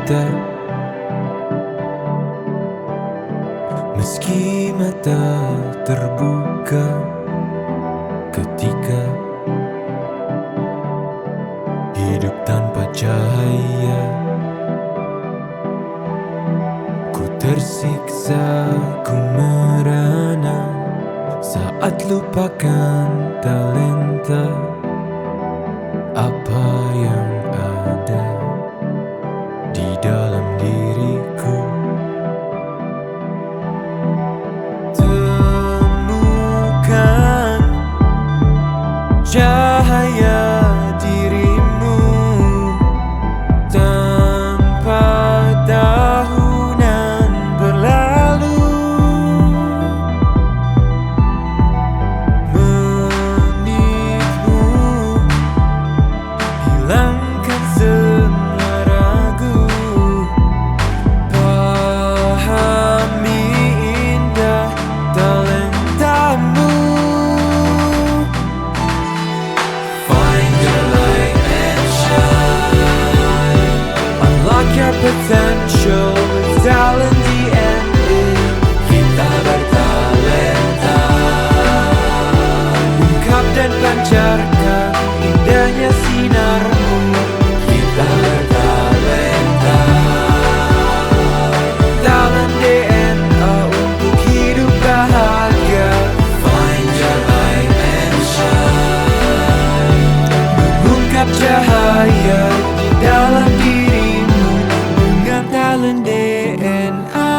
kita. Meski mata terbuka ketika hidup tanpa cahaya, ku tersiksa, ku merana saat lupakan talenta apa yang ada di dalam diriku. Temukan cahaya dirimu tanpa tahunan berlalu, menipu, hilangkan semua ragu, pahami indah talentamu. Find your light and shine, unlock your potential with talent DNA. Kita bertalenta, ungkap dan pancarkan indahnya sinarmu. Kita bertalenta, talent DNA untuk hidup bahagia. Find your light and shine, mengungkap cahaya di dalam dirimu dengan talent DNA.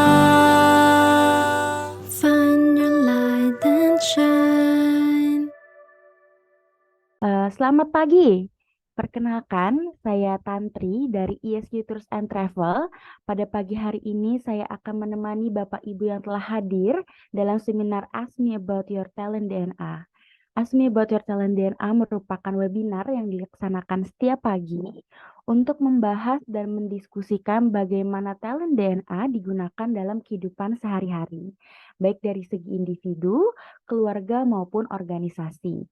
Find your light and shine. Selamat pagi. Perkenalkan, saya Tantri dari ISG Tours and Travel. Pada pagi hari ini saya akan menemani Bapak Ibu yang telah hadir dalam seminar Ask Me About Your Talent DNA. Ask Me About Your Talent DNA merupakan webinar yang dilaksanakan setiap pagi untuk membahas dan mendiskusikan bagaimana talent DNA digunakan dalam kehidupan sehari-hari, baik dari segi individu, keluarga maupun organisasi.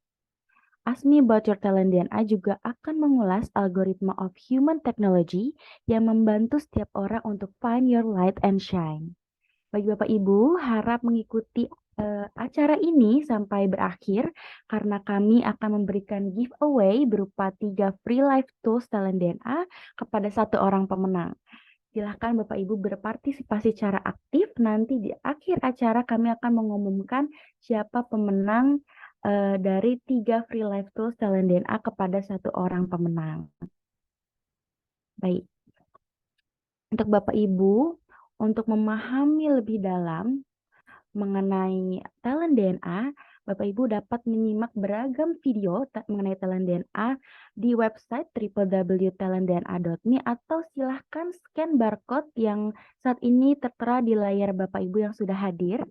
Ask Me About Your Talent DNA juga akan mengulas algoritma of human technology yang membantu setiap orang untuk find your light and shine. Bagi Bapak Ibu, harap mengikuti acara ini sampai berakhir karena kami akan memberikan giveaway berupa 3 free live tools talent DNA kepada 1 orang pemenang. Silahkan Bapak Ibu berpartisipasi secara aktif. Nanti di akhir acara kami akan mengumumkan siapa pemenang dari 3 free live tools talent DNA kepada 1 orang pemenang. Baik. Untuk Bapak Ibu, untuk memahami lebih dalam mengenai talent DNA, Bapak Ibu dapat menyimak beragam video mengenai talent DNA di website www.talentdna.me atau silahkan scan barcode yang saat ini tertera di layar Bapak Ibu yang sudah hadir.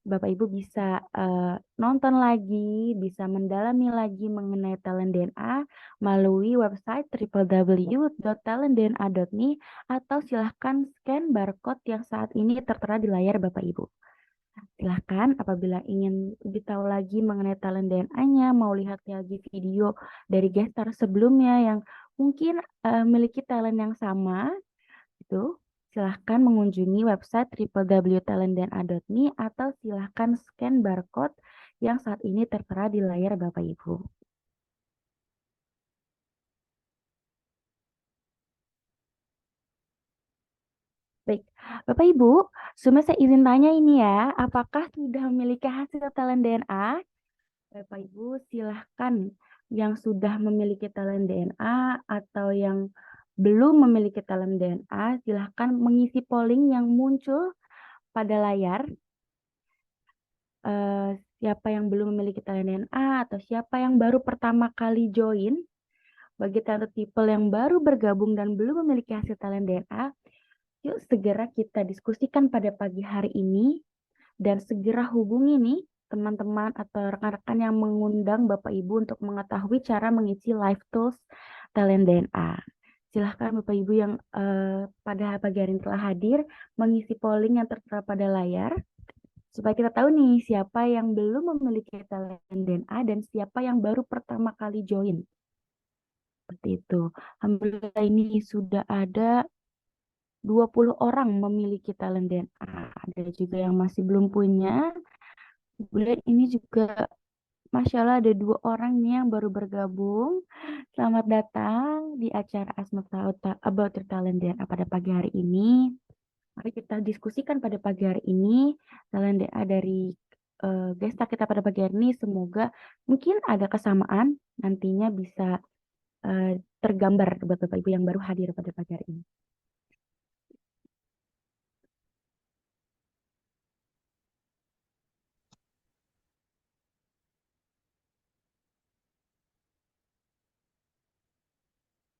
Bapak Ibu bisa nonton lagi, bisa mendalami lagi mengenai talent DNA melalui website www.talentdna.me atau silahkan scan barcode yang saat ini tertera di layar Bapak Ibu. Silahkan apabila ingin lebih tahu lagi mengenai talent DNA-nya, mau lihat lagi video dari guest star sebelumnya yang mungkin memiliki talent yang sama, itu silahkan mengunjungi website www.talentdna.me atau silahkan scan barcode yang saat ini tertera di layar Bapak Ibu. Baik, Bapak Ibu, cuma saya izin tanya ini ya, apakah sudah memiliki hasil talent DNA? Bapak Ibu silahkan yang sudah memiliki talent DNA atau yang belum memiliki talent DNA, silahkan mengisi polling yang muncul pada layar. Siapa yang belum memiliki talent DNA atau siapa yang baru pertama kali join. Bagi talented people yang baru bergabung dan belum memiliki hasil talent DNA, yuk segera kita diskusikan pada pagi hari ini dan segera hubungi nih teman-teman atau rekan-rekan yang mengundang Bapak Ibu untuk mengetahui cara mengisi live tools talent DNA. Silahkan Bapak Ibu yang pada pagi hari ini telah hadir mengisi polling yang tertera pada layar supaya kita tahu nih siapa yang belum memiliki talent DNA dan siapa yang baru pertama kali join. Seperti itu. Alhamdulillah ini sudah ada 20 orang memiliki talent DNA. Ada juga yang masih belum punya. Kemudian ini juga Masya Allah ada 2 orang nih yang baru bergabung. Selamat datang di acara About Your Talent DNA pada pagi hari ini. Mari kita diskusikan pada pagi hari ini talent DNA dari gesta kita pada pagi hari ini. Semoga mungkin ada kesamaan nantinya bisa tergambar buat Bapak Ibu yang baru hadir pada pagi hari ini.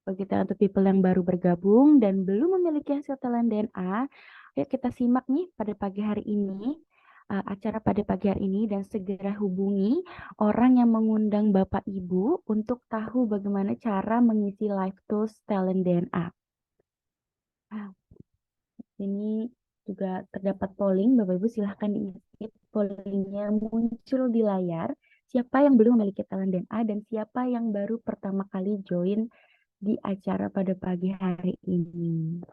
Bagi kita untuk people yang baru bergabung dan belum memiliki hasil talent DNA, ayo kita simak nih pada pagi hari ini, acara pada pagi hari ini dan segera hubungi orang yang mengundang Bapak Ibu untuk tahu bagaimana cara mengisi live tools talent DNA. Ini juga terdapat polling, Bapak Ibu silahkan diisi pollingnya muncul di layar. Siapa yang belum memiliki talent DNA dan siapa yang baru pertama kali join di acara pada pagi hari ini.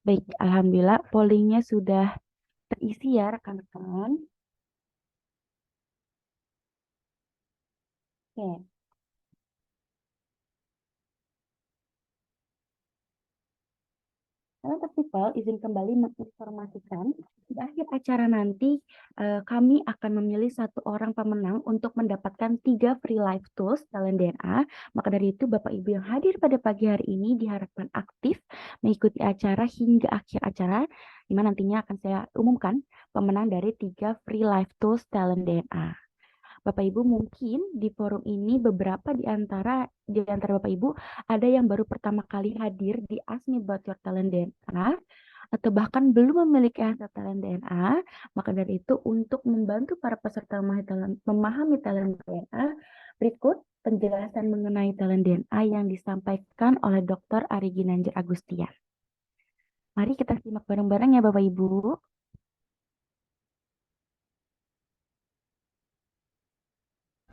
Baik, Alhamdulillah pollingnya sudah terisi ya rekan-rekan. Oke. Talented People izin kembali menginformasikan di akhir acara nanti kami akan memilih 1 orang pemenang untuk mendapatkan 3 free live tools talent DNA. Maka dari itu Bapak Ibu yang hadir pada pagi hari ini diharapkan aktif mengikuti acara hingga akhir acara, di mana nantinya akan saya umumkan pemenang dari 3 free live tools talent DNA. Bapak Ibu mungkin di forum ini beberapa di antara Bapak Ibu ada yang baru pertama kali hadir di Ask Me About Your Talent DNA atau bahkan belum memiliki hasil talent DNA. Maka dari itu untuk membantu para peserta memahami talent DNA, berikut penjelasan mengenai talent DNA yang disampaikan oleh Dr. Ari Ginanjar Agustian. Mari kita simak bareng-bareng ya Bapak Ibu.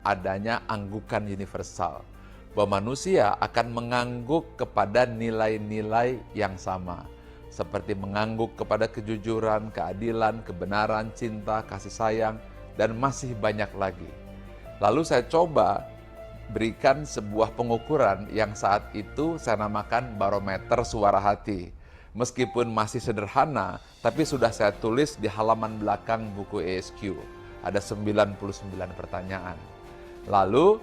Adanya anggukan universal, bahwa manusia akan mengangguk kepada nilai-nilai yang sama, seperti mengangguk kepada kejujuran, keadilan, kebenaran, cinta, kasih sayang, dan masih banyak lagi. Lalu saya coba berikan sebuah pengukuran yang saat itu saya namakan barometer suara hati. Meskipun masih sederhana, tapi sudah saya tulis di halaman belakang buku ESQ. Ada 99 pertanyaan. Lalu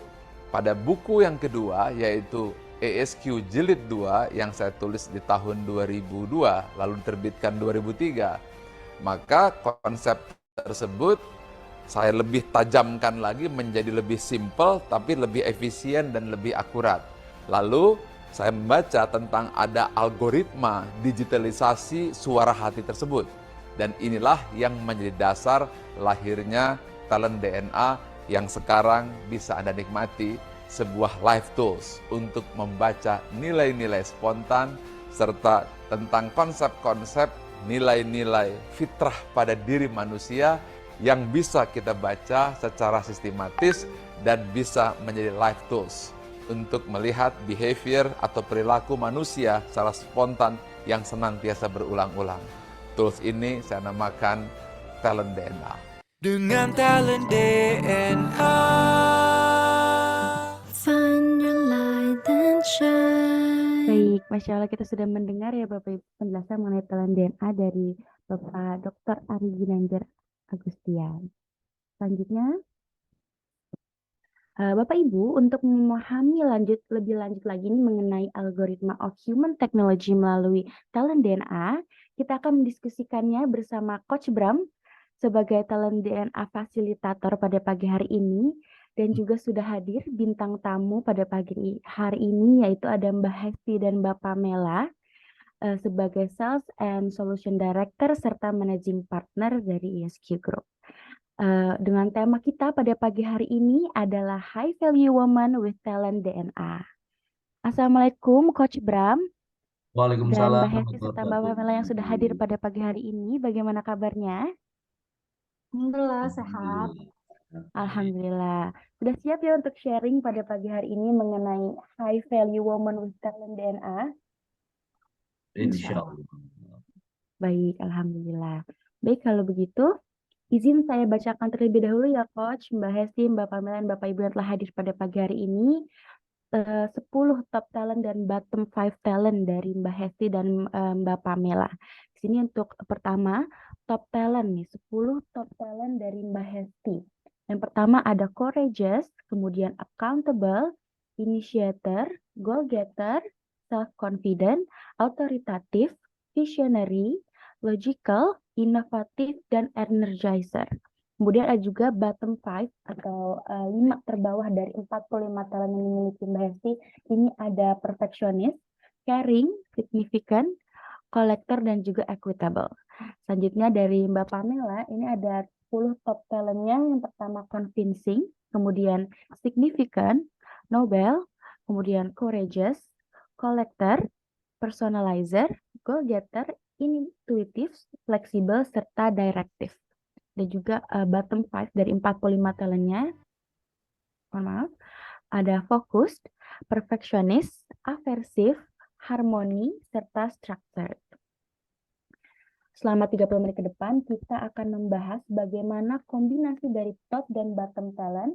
pada buku yang kedua yaitu ESQ Jilid 2 yang saya tulis di tahun 2002 lalu diterbitkan 2003, maka konsep tersebut saya lebih tajamkan lagi menjadi lebih simpel tapi lebih efisien dan lebih akurat. Lalu saya membaca tentang ada algoritma digitalisasi suara hati tersebut, dan inilah yang menjadi dasar lahirnya talent DNA yang sekarang bisa Anda nikmati, sebuah live tools untuk membaca nilai-nilai spontan serta tentang konsep-konsep nilai-nilai fitrah pada diri manusia yang bisa kita baca secara sistematis dan bisa menjadi live tools untuk melihat behavior atau perilaku manusia secara spontan yang senantiasa berulang-ulang. Tools ini saya namakan talent DNA. Dengan talent DNA. Find your light and shine. Baik, Masya Allah kita sudah mendengar ya Bapak Ibu penjelasan mengenai talent DNA dari Bapak Dr. Ari Ginanjar Agustian. Selanjutnya, Bapak Ibu untuk memahami lebih lanjut lagi mengenai algoritma of human technology melalui talent DNA, kita akan mendiskusikannya bersama Coach Bram sebagai talent DNA fasilitator pada pagi hari ini, dan juga sudah hadir bintang tamu pada pagi hari ini yaitu ada Mbak Hesti dan Mbak Pamela sebagai Sales and Solution Director serta Managing Partner dari ESQ Group. Dengan tema kita pada pagi hari ini adalah High Value Woman with Talent DNA. Assalamualaikum Coach Bram dan Waalaikumsalam Mbak Hesti serta Mbak Pamela yang sudah hadir pada pagi hari ini. Bagaimana kabarnya? Alhamdulillah sehat. Alhamdulillah. Sudah siap ya untuk sharing pada pagi hari ini mengenai High Value Woman with Talent DNA? Insya Allah. Baik, Alhamdulillah. Baik, kalau begitu, izin saya bacakan terlebih dahulu ya Coach, Mbak Hesti, Mbak Pamela, dan Bapak Ibu yang telah hadir pada pagi hari ini. 10 top talent dan bottom 5 talent dari Mbak Hesti dan Mbak Pamela. Di sini untuk pertama, top talent nih, 10 top talent dari Mbak Hesti. Yang pertama ada courageous, kemudian accountable, initiator, goal getter, self-confident, authoritative, visionary, logical, inovatif, dan energizer. Kemudian ada juga bottom 5 atau 5 terbawah dari 45 talent yang dimiliki Mbak Hesti. Ini ada perfectionist, caring, significant, collector, dan juga equitable. Selanjutnya dari Mbak Pamela, ini ada 10 top talentnya. Yang pertama convincing, kemudian significant, Nobel, kemudian courageous, collector, personalizer, goal getter, intuitive, flexible, serta directive. Dan juga bottom 5 dari 45 talentnya, mohon maaf, ada focused, perfectionist, aversive, harmoni, serta structured. Selama 30 menit ke depan, kita akan membahas bagaimana kombinasi dari top dan bottom talent,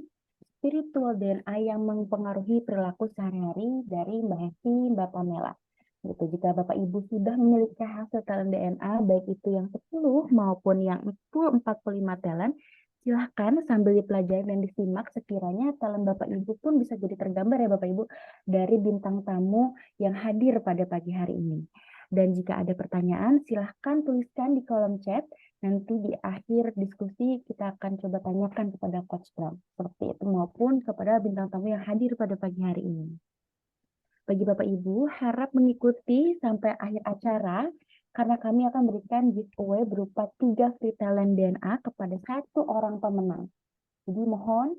spiritual DNA yang mempengaruhi perilaku sehari-hari dari Mbak Hesti, Mbak Pamela. Gitu. Jika Bapak Ibu sudah memiliki hasil talent DNA, baik itu yang 10 maupun yang full 45 talent, silahkan sambil dipelajari dan disimak, sekiranya talent Bapak Ibu pun bisa jadi tergambar ya Bapak Ibu dari bintang tamu yang hadir pada pagi hari ini. Dan jika ada pertanyaan, silahkan tuliskan di kolom chat. Nanti di akhir diskusi kita akan coba tanyakan kepada Coach Bram. Seperti itu, maupun kepada bintang tamu yang hadir pada pagi hari ini. Bagi Bapak Ibu, harap mengikuti sampai akhir acara karena kami akan berikan giveaway berupa 3 free talent DNA kepada 1 orang pemenang. Jadi mohon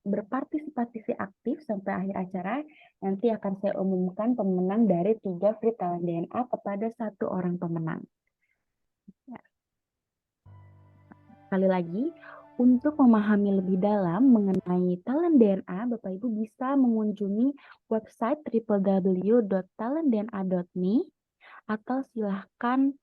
berpartisipasi aktif sampai akhir acara. Nanti akan saya umumkan pemenang dari 3 free talent DNA kepada 1 orang pemenang. Ya. Sekali lagi, untuk memahami lebih dalam mengenai talent DNA, Bapak Ibu bisa mengunjungi website www.talentdna.me atau silahkan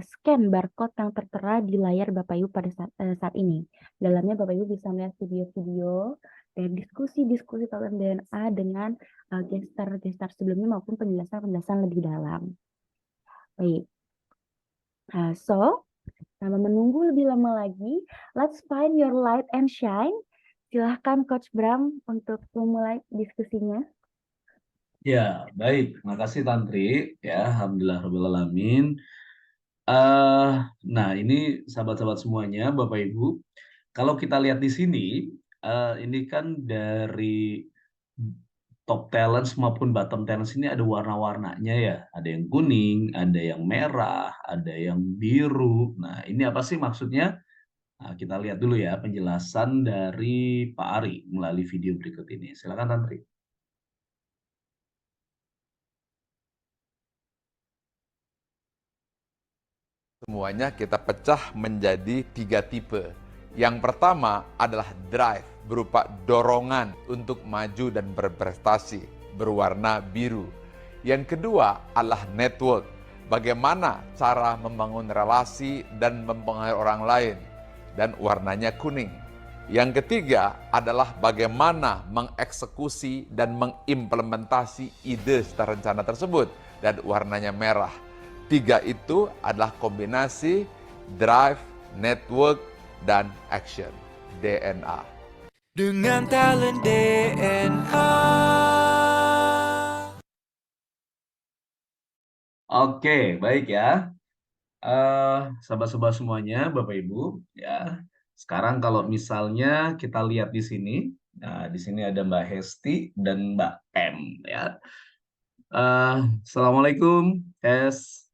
scan barcode yang tertera di layar Bapak Ibu pada saat ini. Dalamnya Bapak Ibu bisa melihat video-video dan diskusi-diskusi talent DNA dengan gestar-gestar sebelumnya maupun penjelasan-penjelasan lebih dalam. Baik. Tanpa menunggu lebih lama lagi, let's find your light and shine. Silahkan Coach Bram untuk memulai diskusinya. Ya, baik. Makasih Tantri. Ya, alhamdulillahirobbilalamin. Nah, ini sahabat-sahabat semuanya, Bapak Ibu. Kalau kita lihat di sini, ini kan dari top talents maupun bottom talents ini ada warna-warnanya ya. Ada yang kuning, ada yang merah, ada yang biru. Nah, ini apa sih maksudnya? Nah, kita lihat dulu ya penjelasan dari Pak Ari melalui video berikut ini. Silakan Tantri. Semuanya kita pecah menjadi 3 tipe. Yang pertama adalah drive, berupa dorongan untuk maju dan berprestasi, berwarna biru. Yang kedua adalah network, bagaimana cara membangun relasi dan mempengaruhi orang lain, dan warnanya kuning. Yang ketiga adalah bagaimana mengeksekusi dan mengimplementasi ide rencana tersebut, dan warnanya merah. 3 itu adalah kombinasi drive, network, dan action, DNA. Dengan talent DNA. Oke, baik ya. Sahabat-sahabat semuanya, Bapak Ibu, ya. Sekarang kalau misalnya kita lihat di sini, nah di sini ada Mbak Hesti dan Mbak M, ya. Assalamualaikum, Hes.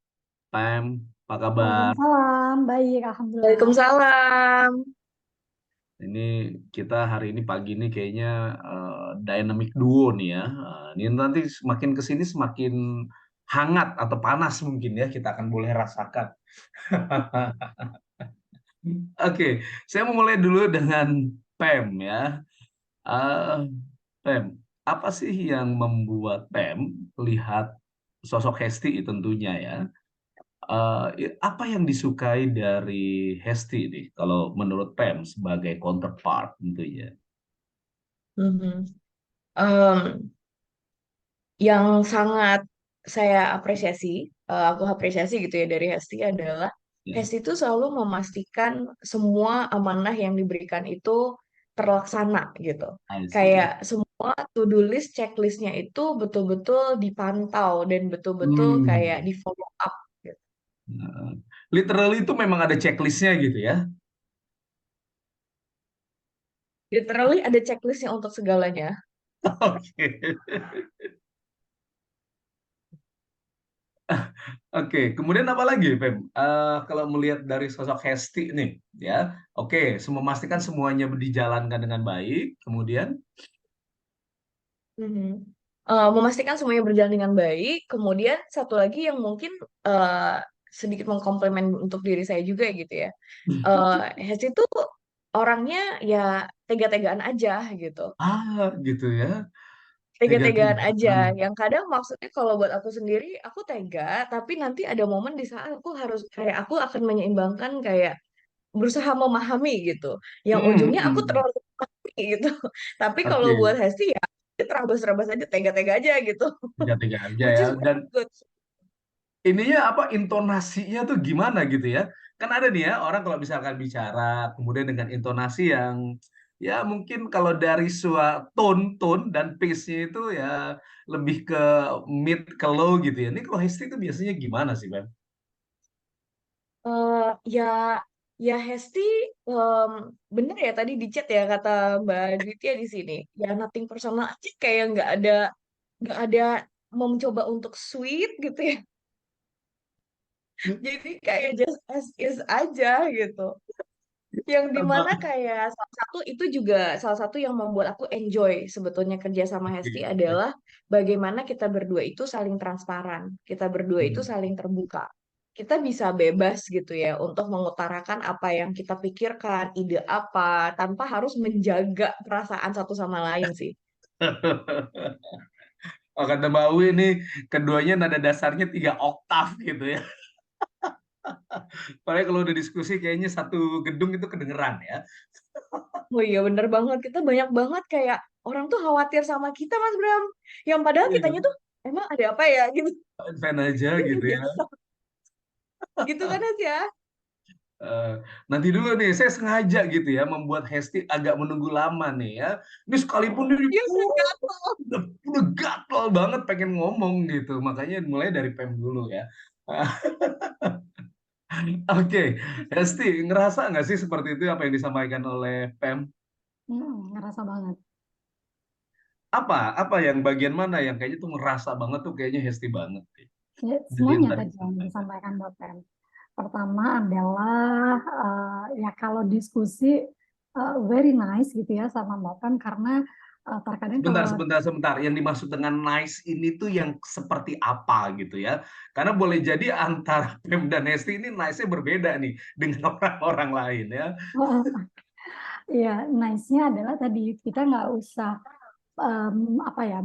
Pam, apa kabar? Waalaikumsalam, baik, alhamdulillah. Waalaikumsalam. Ini kita hari ini pagi ini kayaknya dynamic duo nih ya. Ini nanti semakin kesini semakin hangat atau panas mungkin ya kita akan boleh rasakan. Oke, saya mau mulai dulu dengan Pem ya. Eh, Pem, apa sih yang membuat Pem lihat sosok Hesti tentunya ya? Apa yang disukai dari Hesti nih, kalau menurut Pem sebagai counterpart tentunya? Mhm. Em, yang sangat saya apresiasi, aku apresiasi gitu ya dari Hesti adalah Ya, Hesti itu selalu memastikan semua amanah yang diberikan itu terlaksana gitu. I see. Kayak semua to-do list, checklistnya itu betul-betul dipantau dan betul-betul kayak Hmm. di follow up gitu. Nah, literally itu memang ada checklistnya gitu ya. Literally ada checklistnya untuk segalanya. Oke. Oke, kemudian apa lagi, Pem? Kalau melihat dari sosok Hesti nih, ya, oke, memastikan semuanya dijalankan dengan baik. Kemudian, Mhm. Memastikan semuanya berjalan dengan baik. Kemudian satu lagi yang mungkin eh, sedikit mengkomplement untuk diri saya juga gitu ya. Hesti itu orangnya ya tega-tegaan aja gitu. gitu ya, Tega-tegaan aja. tega-tegaan. Yang kadang maksudnya kalau buat aku sendiri, aku tega, tapi nanti ada momen di saat aku harus kayak aku akan menyeimbangkan kayak berusaha memahami gitu. Yang Hmm, ujungnya aku hmm. terlalu memahami gitu. Tapi kalau buat Oke, Hesti ya terabas-terabas aja, tega-tega aja gitu. tega-tega aja Which ya. is Dan very good. ininya apa, intonasinya tuh gimana gitu ya? Kan ada nih ya orang kalau misalkan bicara, kemudian dengan intonasi yang ya mungkin kalau dari tone dan pace-nya itu ya lebih ke mid ke low gitu ya. Ini kalau Hesti itu biasanya gimana sih, Bang? Eh, ya, ya Hesti, em, bener ya tadi di chat ya kata Mbak Dwitya di sini. Ya nothing personal aja, kayak nggak ada mau mencoba untuk sweet gitu ya. Jadi kayak just as is aja gitu. Yang dimana kayak salah satu itu juga salah satu yang membuat aku enjoy sebetulnya kerja sama Hesti Oke. adalah bagaimana kita berdua itu saling transparan, kita berdua itu Hmm. saling terbuka. Kita bisa bebas gitu ya untuk mengutarakan apa yang kita pikirkan, ide apa, tanpa harus menjaga perasaan satu sama lain sih. Oh, kata Mbak Uwi ini keduanya nada dasarnya 3 oktav gitu ya. Padahal kalau udah diskusi kayaknya satu gedung itu kedengeran ya. Oh iya bener banget, kita banyak banget kayak orang tuh khawatir sama kita Mas Bram. Yang padahal kitanya Iya, tuh emang ada apa ya gitu. fan aja gitu ya. Biasa gitu kan Mas ya. Eh, Nanti dulu nih, saya sengaja gitu ya membuat Hesti agak menunggu lama nih ya. Ini sekalipun dia Iya udah gatel. udah gatel banget pengen ngomong gitu. Makanya mulai dari Pem dulu ya. Oke, Hesti, ngerasa nggak sih seperti itu apa yang disampaikan oleh Pem? Ngerasa banget. Apa yang bagian mana yang kayaknya tuh ngerasa banget tuh kayaknya Hesti banget Ya, dari yang semuanya tadi tadi yang disampaikan. disampaikan Bapak. Pertama adalah ya kalau diskusi very nice gitu ya sama Mbak Pem karena terkadang Sebentar, kalau sebentar, sebentar. Yang dimaksud dengan nice ini tuh yang seperti apa gitu ya? Karena boleh jadi antara Pem dan Hesti ini nice-nya berbeda nih dengan orang-orang lain ya. ya nice-nya adalah tadi kita nggak usah apa ya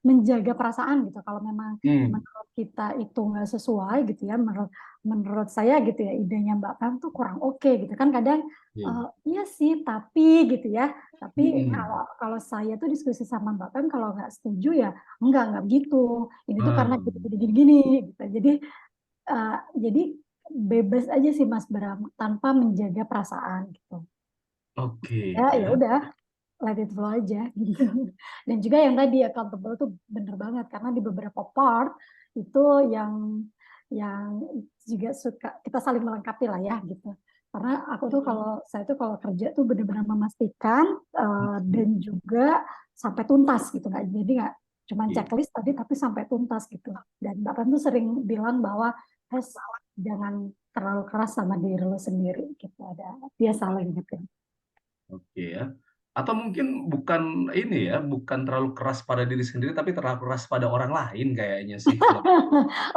menjaga perasaan gitu kalau memang Hmm. menurut kita itu nggak sesuai gitu ya menurut menurut saya gitu ya idenya Mbak Pram tuh kurang oke gitu kan kadang Iya. iya sih tapi gitu ya tapi kalau Hmm. kalau saya tuh diskusi sama Mbak Pram kalau nggak setuju ya enggak begitu ini tuh karena Hmm. gini gini gini gitu eh, jadi bebas aja sih Mas Bram tanpa menjaga perasaan gitu Oke ya ya ya. udah let it flow aja gitu. Dan juga yang tadi accountable tuh bener banget karena di beberapa part itu yang juga suka kita saling melengkapi lah ya gitu. Karena aku tuh kalau saya tuh kalau kerja tuh benar-benar memastikan dan juga sampai tuntas gitu nggak jadi nggak cuma Iya. checklist tadi tapi sampai tuntas gitu. Dan Bapak tuh sering bilang bahwa jangan terlalu keras sama diri lo sendiri gitu ada dia saling gitu. Oke ya. Atau mungkin bukan ini ya, bukan terlalu keras pada diri sendiri, tapi terlalu keras pada orang lain kayaknya sih. Kalau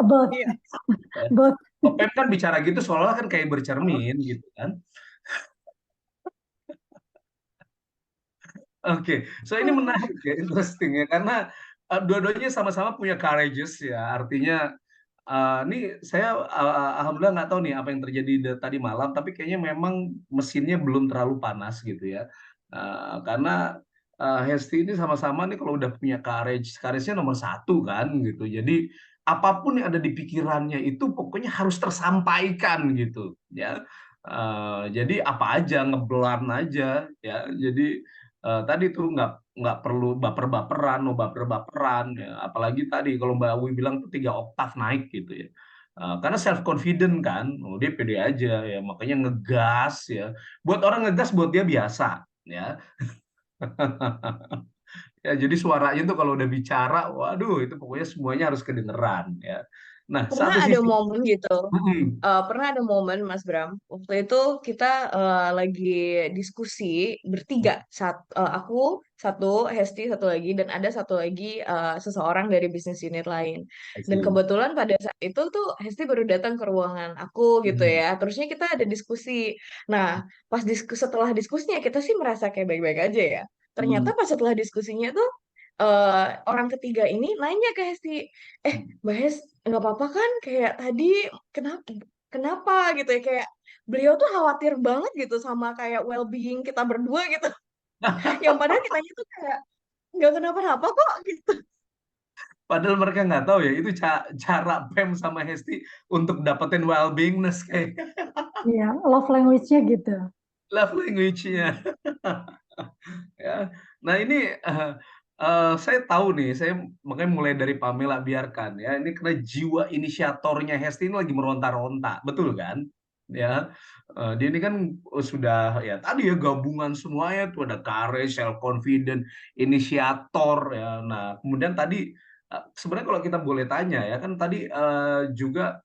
Both, Iya. both. Pem kan bicara gitu seolah kan kayak bercermin gitu kan. Oke, so ini menarik ya, interesting ya, karena dua-duanya sama-sama punya courageous ya, artinya ini saya alhamdulillah nggak tahu nih apa yang terjadi tadi malam, tapi kayaknya memang mesinnya belum terlalu panas gitu ya. Karena Hesti ini sama-sama nih kalau udah punya courage-nya nomor satu kan gitu. Jadi apapun yang ada di pikirannya itu pokoknya harus tersampaikan gitu ya. Jadi apa aja ngeblan aja ya. Jadi tadi tuh nggak perlu baper-baperan, mau baper-baperan ya. Apalagi tadi kalau Mbak Awi bilang tuh 3 oktav naik gitu ya. Karena self confident kan, oh, dia pede aja ya, makanya ngegas ya. Buat orang ngegas buat dia biasa ya. Ya, jadi suaranya tuh kalau udah bicara, waduh itu pokoknya semuanya harus kedengeran ya. Nah, Pernah satu ada sisi, momen gitu. mm-mm, Pernah ada momen Mas Bram, waktu itu kita lagi diskusi bertiga, aku satu, Hesti satu lagi, dan ada satu lagi seseorang dari bisnis unit lain. I Dan see. kebetulan pada saat itu tuh Hesti baru datang ke ruangan aku gitu Mm-mm, ya. Terusnya kita ada diskusi. Nah, pas setelah diskusinya kita sih merasa kayak baik-baik aja ya. Ternyata mm, pas setelah diskusinya tuh orang ketiga ini nanya ke Hesti, Mbak Hes, nggak apa-apa kan? Kayak tadi kenapa kenapa gitu ya, kayak beliau tuh khawatir banget gitu sama kayak well-being kita berdua gitu. Yang padahal kitanya tuh kayak nggak kenapa-napa kok gitu. Padahal mereka nggak tahu ya, itu cara Pem sama Hesti untuk dapetin well-beingness kayak Iya, love language-nya gitu. love language-nya. Ya. Nah ini saya tahu nih, saya makanya mulai dari Pamela biarkan ya. Ini karena jiwa inisiatornya Hesti ini lagi meronta-ronta, betul kan? Ya, dia ini kan sudah ya tadi ya gabungan semuanya tuh ada courage, self confident, inisiator ya. Nah kemudian tadi sebenarnya kalau kita boleh tanya ya kan tadi juga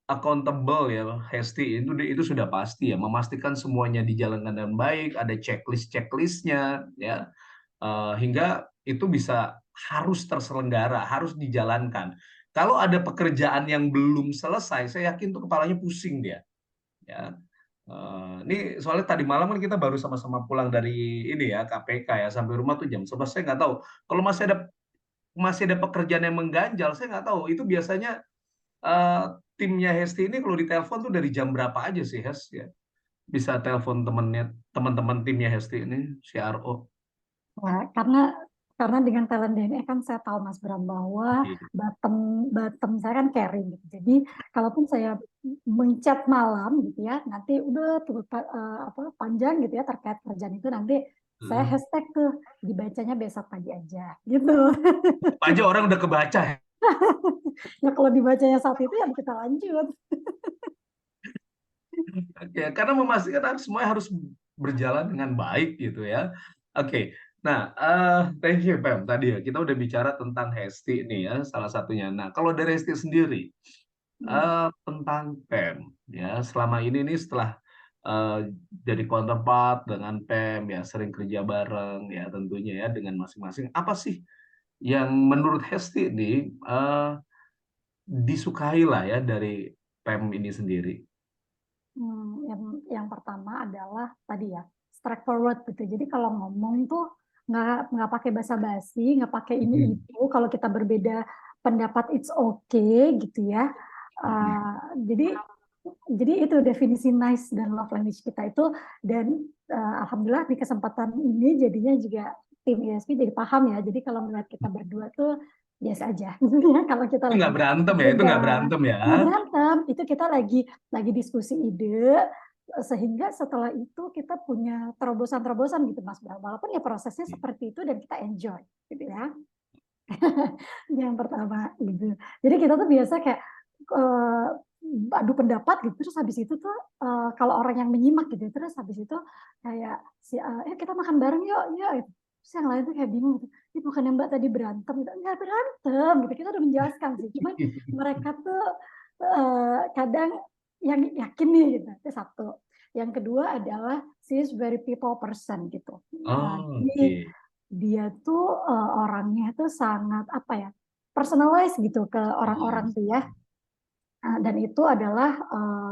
accountable ya Hesti itu sudah pasti ya memastikan semuanya dijalankan dengan baik, ada checklistnya ya hingga itu bisa harus terselenggara, harus dijalankan. Kalau ada pekerjaan yang belum selesai, saya yakin tuh kepalanya pusing dia. Ya, ini soalnya tadi malam kan kita baru sama-sama pulang dari ini ya KPK ya sampai rumah tuh jam 11. Saya nggak tahu kalau masih ada pekerjaan yang mengganjal, saya nggak tahu itu biasanya eh, timnya Hesti ini kalau ditelepon tuh dari jam berapa aja sih Hes ya bisa telepon teman-teman timnya Hesti ini CRO. Nah, karena dengan talent DNA kan saya tahu Mas Bram bahwa bottom bottom saya kan caring gitu. Jadi kalaupun saya menchat malam gitu ya, nanti udah tuh panjang gitu ya terkait kerjaan itu nanti saya hashtag tuh dibacanya besok pagi aja gitu. Aja orang udah kebaca ya. Ya kalau dibacanya saat itu ya kita lanjut. Ya, karena memastikan semuanya harus berjalan dengan baik gitu ya. Oke, nah thank you Pem. Tadi ya kita udah bicara tentang Hesti nih ya salah satunya. Nah kalau dari Hesti sendiri tentang Pem ya selama ini nih setelah jadi counterpart dengan Pem ya sering kerja bareng ya tentunya ya dengan masing-masing. Apa sih yang menurut Hesti nih disukai lah ya dari Pem ini sendiri? Yang pertama adalah tadi ya straightforward gitu. Jadi kalau ngomong tuh nggak pakai basa-basi, nggak pakai ini itu. Kalau kita berbeda pendapat it's okay gitu ya. Jadi itu definisi nice dan love language kita itu, dan alhamdulillah di kesempatan ini jadinya juga tim ISP jadi paham ya. Jadi kalau melihat kita berdua tuh biasa aja. Kalau kita Itu lagi nggak berantem ya, itu nggak berantem ya. nggak berantem, itu kita lagi diskusi ide, sehingga setelah itu kita punya terobosan-terobosan gitu Mas Bram. Walaupun ya prosesnya seperti itu dan kita enjoy gitu ya. Yang pertama gitu. Jadi kita tuh biasa kayak adu pendapat gitu, terus habis itu tuh kalau orang yang menyimak gitu, terus habis itu kayak kita makan bareng yuk gitu. Terus yang lain tuh kayak bingung gitu, ini bukannya Mbak tadi berantem gitu, nggak berantem gitu, kita udah menjelaskan sih, cuman mereka tuh kadang yang yakin nih gitu. Itu satu. Yang kedua adalah she is very people person gitu. Jadi dia tuh orangnya tuh sangat apa ya, personalize gitu ke orang-orang tuh ya. Dan itu adalah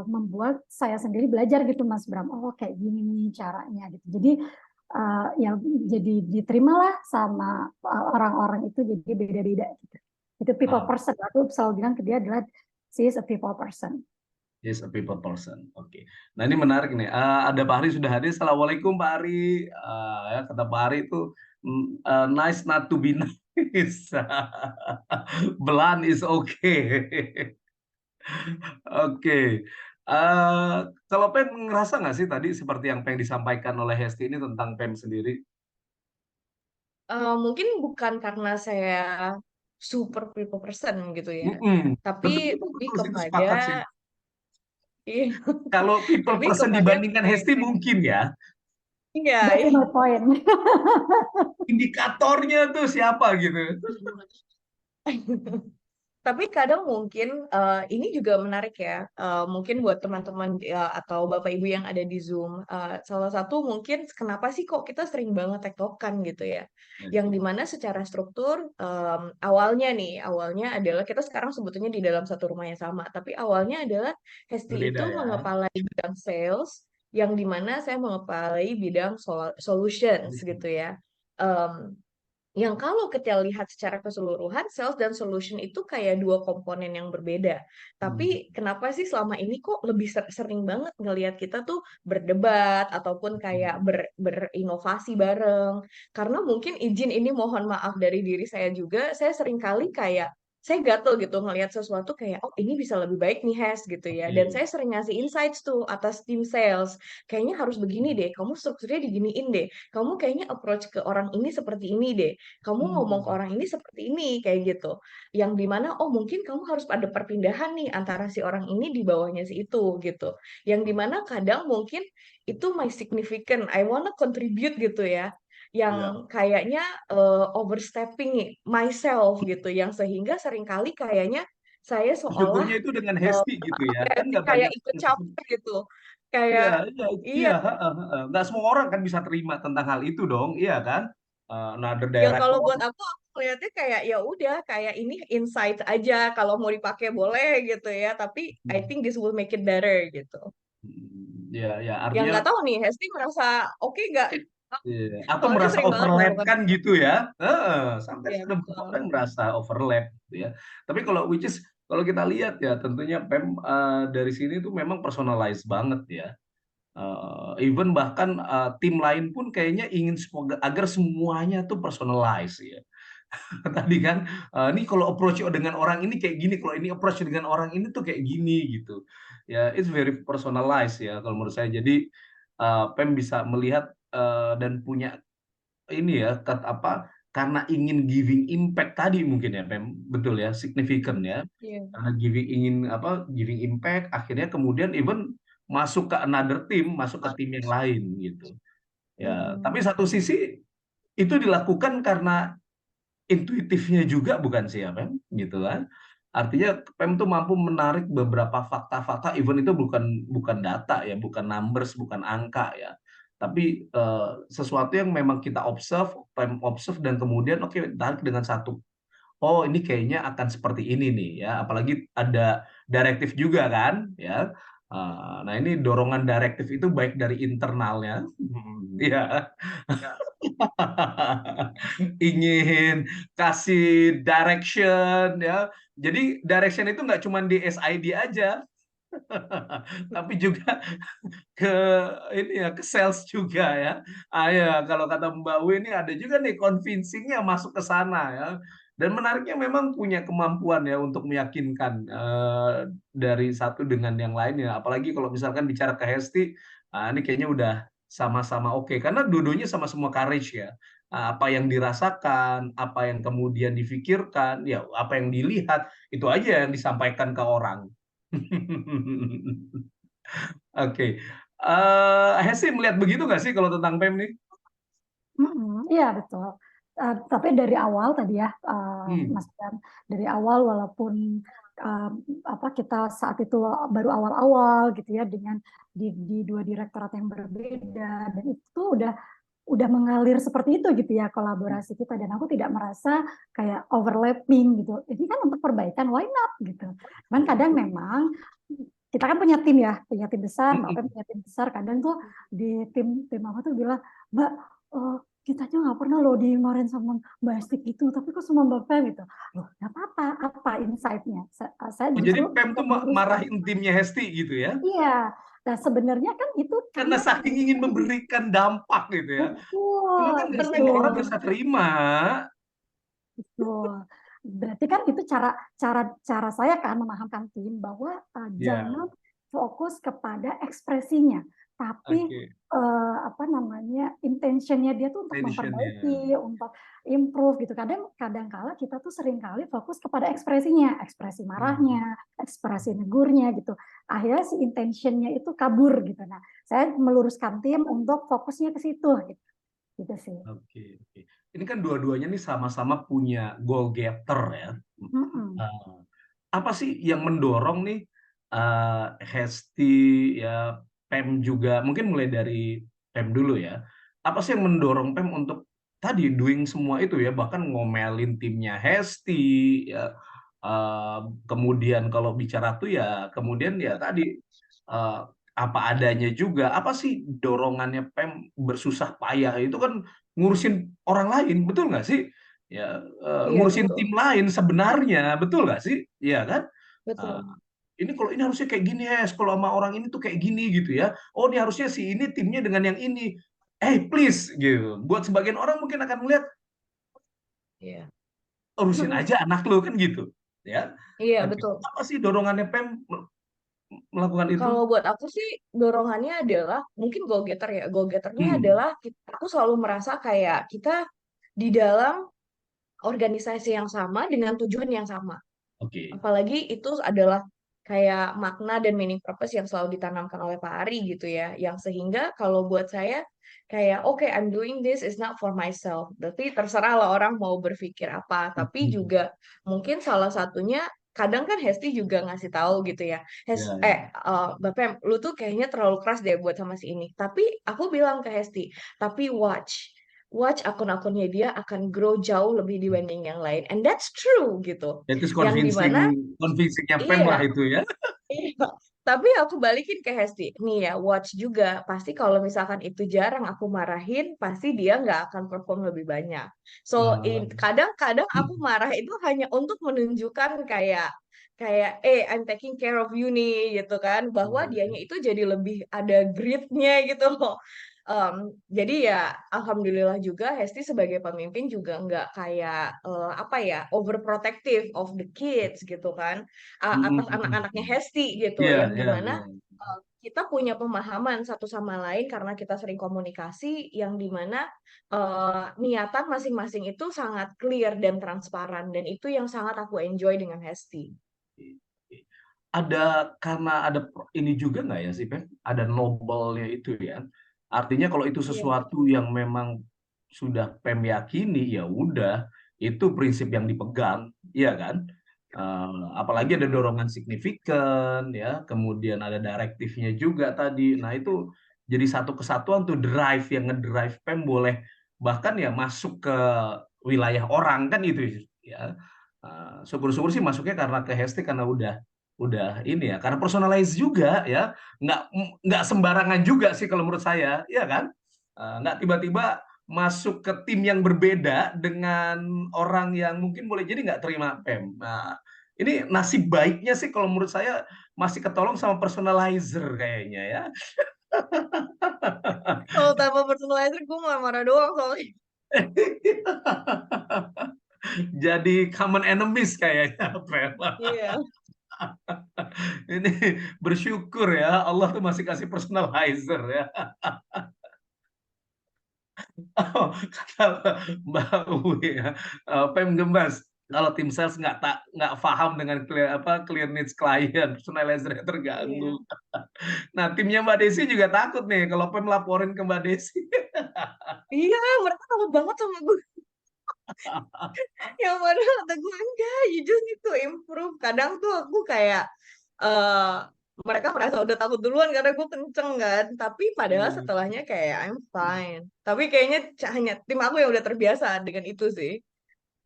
membuat saya sendiri belajar gitu Mas Bram. Oh kayak gini nih caranya gitu. Jadi ya jadi diterimalah sama orang-orang itu jadi beda-beda gitu. Itu people person. Aku selalu bilang ke dia adalah she is a people person. Yes, a people person. Oke. Nah ini menarik nih. Ada Pak Ari sudah hadir. Assalamualaikum Pak Ari. Ya, kata Pak Ari itu nice not to be nice. Blunt is okay. Oke. Kalau Pem ngerasa nggak sih tadi seperti yang pengen disampaikan oleh Hesti ini tentang Pem sendiri? Mungkin bukan karena saya super people person gitu ya, Betul, tapi betul, lebih betul, itu kepada sepakat sih. iya, Kalau people lebih person kepada dibandingkan Hesti mungkin ya. iya, That's my point. Indikatornya tuh siapa gitu. Tapi kadang mungkin ini juga menarik ya, mungkin buat teman-teman atau Bapak Ibu yang ada di Zoom, salah satu mungkin kenapa sih kok kita sering banget tektokan gitu ya, yang dimana secara struktur awalnya adalah kita sekarang sebetulnya di dalam satu rumah yang sama, tapi awalnya adalah Hesti Berbeda itu ya. mengepalai bidang sales, yang dimana saya mengepalai bidang solutions gitu ya. Em, yang kalau kita lihat secara keseluruhan, sales dan solution itu kayak dua komponen yang berbeda. Tapi kenapa sih selama ini kok lebih sering banget ngelihat kita tuh berdebat ataupun kayak berinovasi bareng? Karena mungkin izin ini mohon maaf dari diri saya juga, saya sering kali kayak saya gatel gitu ngelihat sesuatu kayak oh ini bisa lebih baik nih Hes gitu ya. Dan saya sering ngasih insights tuh atas tim sales. Kayaknya harus begini deh, kamu strukturnya diginiin deh. Kamu kayaknya approach ke orang ini seperti ini deh, kamu ngomong ke orang ini seperti ini kayak gitu, yang dimana oh mungkin kamu harus ada perpindahan nih antara si orang ini di bawahnya si itu gitu, yang dimana kadang mungkin itu my significant I wanna contribute gitu ya, yang kayaknya overstepping myself gitu, yang sehingga seringkali kayaknya saya seolah Syukurnya itu dengan Hesti gitu ya. Kan nggak kayak banyak. ikut campur gitu, Iya, kayak iya, iya. iya. Nggak semua orang kan bisa terima tentang hal itu dong, iya kan? Another Ya kalau director. buat aku lihatnya kayak ya udah kayak ini insight aja, kalau mau dipakai boleh gitu ya, tapi I think this will make it better gitu. Ya, ya, Yang artinya nggak tahu nih, Hesti merasa oke nggak? atau Soalnya merasa sering banget overlap melakukan kan itu. gitu ya. Sampai Iya beberapa betul. orang merasa overlap gitu ya. Tapi kalau which is kalau kita lihat ya tentunya Pem dari sini tuh memang personalized banget ya. Even bahkan tim lain pun kayaknya ingin agar semuanya tuh personalized ya. Tadi kan ini kalau approach dengan orang ini kayak gini, kalau ini approach dengan orang ini tuh kayak gini gitu ya. It's very personalized ya kalau menurut saya. Jadi Pem bisa melihat dan punya ini ya karena ingin giving impact tadi mungkin ya Pem, betul ya, significant ya, Iya. karena giving impact akhirnya kemudian even masuk ke another team, masuk ke tim yang lain gitu ya. Tapi satu sisi itu dilakukan karena intuitifnya juga bukan sih ya Pem, gitu kan. Artinya Pem tuh mampu menarik beberapa fakta-fakta, even itu bukan bukan data ya, bukan numbers, bukan angka ya. Tapi sesuatu yang memang kita observe, Pem observe dan kemudian oke tarik dengan satu. Oh, ini kayaknya akan seperti ini nih ya. Apalagi ada direktif juga kan ya. Nah, ini dorongan direktif itu baik dari internalnya, ya, ingin kasih direction ya. Jadi direction itu nggak cuma di SID aja, tapi juga ke ini ya, ke sales juga ya. Ya kalau kata Mbak Wi ini ada juga nih convincingnya masuk ke sana ya. Dan menariknya memang punya kemampuan ya untuk meyakinkan dari satu dengan yang lainnya. Apalagi kalau misalkan bicara ke Hesti, ini kayaknya udah sama-sama oke. Karena dua-duanya sama-sama courage ya. Apa yang dirasakan, apa yang kemudian difikirkan, ya apa yang dilihat, itu aja yang disampaikan ke orang. Oke. Hesti melihat begitu nggak sih kalau tentang PEM nih? Iya betul. Tapi dari awal tadi ya, Mas Dan, dari awal walaupun kita saat itu baru awal-awal gitu ya dengan di dua direktorat yang berbeda, dan itu udah udah mengalir seperti itu gitu ya kolaborasi kita, dan aku tidak merasa kayak overlapping gitu. Ini kan untuk perbaikan, why not gitu. Cuman kadang memang kita kan punya tim ya, punya tim besar, Mbak Pem punya tim besar. Kadang tuh di tim apa tuh bilang, Mbak, kita aja nggak pernah loh dimarahin sama Mbak Esti gitu, tapi kok sama Mbak Pem gitu. Loh, nggak apa-apa, apa insight-nya? Saya Jadi justru Pem tuh marahin timnya Hesti gitu ya? iya. Nah sebenarnya kan itu Karena saking ingin memberikan dampak gitu ya. Ini kan betul, semua orang betul. bisa terima. Betul. Berarti kan itu cara cara cara saya kan memahamkan tim bahwa Ya, jangan fokus kepada ekspresinya, tapi oke. apa namanya, intentionnya dia tuh untuk Tensionnya. memperbaiki, untuk improve gitu. Kadang-kala kita tuh seringkali fokus kepada ekspresinya, ekspresi marahnya, ekspresi negurnya gitu. Akhirnya si intentionnya itu kabur gitu. Nah, saya meluruskan tim untuk fokusnya ke situ gitu. Gitu sih. Oke, oke. Ini kan dua-duanya nih sama-sama punya goal getter ya. Mm-mm. Eh, apa sih yang mendorong nih Hesti ya, Pem juga, mungkin mulai dari Pem dulu ya. Apa sih yang mendorong Pem untuk tadi doing semua itu ya, bahkan ngomelin timnya Hesti ya. Eh, kemudian kalau bicara tuh ya, kemudian ya tadi eh, apa adanya juga. Apa sih dorongannya Pem bersusah payah itu kan ngurusin orang lain, betul nggak sih? Ya, Iya, ngurusin betul. tim lain sebenarnya, betul nggak sih? Iya kan? Eh, Betul. ini kalau ini harusnya kayak gini ya, kalau sama orang ini tuh kayak gini gitu ya. Oh, ini harusnya si ini timnya dengan yang ini. Please gitu. Buat sebagian orang mungkin akan melihat Iya. urusin aja anak lu kan gitu, ya. Iya, Oke. betul. Apa sih dorongannya Pem melakukan itu? Kalau buat aku sih dorongannya adalah mungkin go getter ya. Go getternya Hmm, adalah aku selalu merasa kayak kita di dalam organisasi yang sama dengan tujuan yang sama. oke. Apalagi itu adalah kayak makna dan meaning purpose yang selalu ditanamkan oleh Pak Ari gitu ya. Yang sehingga kalau buat saya kayak oke, I'm doing this is not for myself. Berarti terserah lah orang mau berpikir apa. Tapi Hmm, juga mungkin salah satunya kadang kan Hesti juga ngasih tahu gitu ya. ya, ya. Bapak, lu tuh kayaknya terlalu keras deh buat sama si ini. Tapi aku bilang ke Hesti, tapi watch akun-akunnya dia akan grow jauh lebih dibanding yang lain. And that's true gitu. Itu Yang convincing, dimana convincingnya Pem lah iya, itu ya. iya. Tapi aku balikin ke Hesti. Nih ya, watch juga. Pasti kalau misalkan itu jarang aku marahin, pasti dia nggak akan perform lebih banyak. So, Ah, kadang-kadang aku marah itu hanya untuk menunjukkan kayak kayak I'm taking care of you nih gitu kan, bahwa dianya itu jadi lebih ada gritnya gitu loh. Jadi ya alhamdulillah juga Hesti sebagai pemimpin juga nggak kayak apa ya, overprotective of the kids gitu kan, atas anak-anaknya Hesti gitu, Iya, yang iya, dimana iya. kita punya pemahaman satu sama lain karena kita sering komunikasi, yang dimana niatan masing-masing itu sangat clear dan transparan, dan itu yang sangat aku enjoy dengan Hesti. Ada karena ada ini juga nggak ya sih, Pem? Ada noble-nya itu ya. Artinya kalau itu Iya. sesuatu yang memang sudah Pem yakini, ya udah, itu prinsip yang dipegang, iya kan? Apalagi ada dorongan signifikan, ya, kemudian ada direktifnya juga tadi. Nah itu jadi satu kesatuan tuh, drive yang ngedrive Pem boleh bahkan ya masuk ke wilayah orang kan itu ya. Syukur-syukur sih masuknya karena ke Hesti karena udah ini ya, karena personalize juga ya, nggak sembarangan juga sih kalau menurut saya, ya kan. Nggak tiba-tiba masuk ke tim yang berbeda dengan orang yang mungkin boleh jadi nggak terima Pem. Nah, ini nasib baiknya sih kalau menurut saya masih ketolong sama personalizer kayaknya ya. Kalau tanpa personalizer gue marah-marah doang soalnya. Jadi common enemies kayaknya Pem. Iya. Ini bersyukur ya Allah tuh masih kasih personalizer ya. Oh, kata Mbak Uwi ya, Pem Gembas, kalau tim sales nggak paham dengan clear needs klien, personalizer terganggu. Iya. Nah, timnya Mbak Desi juga takut nih kalau Pem laporin ke Mbak Desi. Iya, mereka takut banget sama gue. Yang padahal kata gue enggak, you just need to improve. Kadang tuh aku kayak eh mereka merasa udah takut duluan karena gue kenceng kan. Tapi padahal Hmm. setelahnya kayak I'm fine. Tapi kayaknya hanya tim aku yang udah terbiasa dengan itu sih.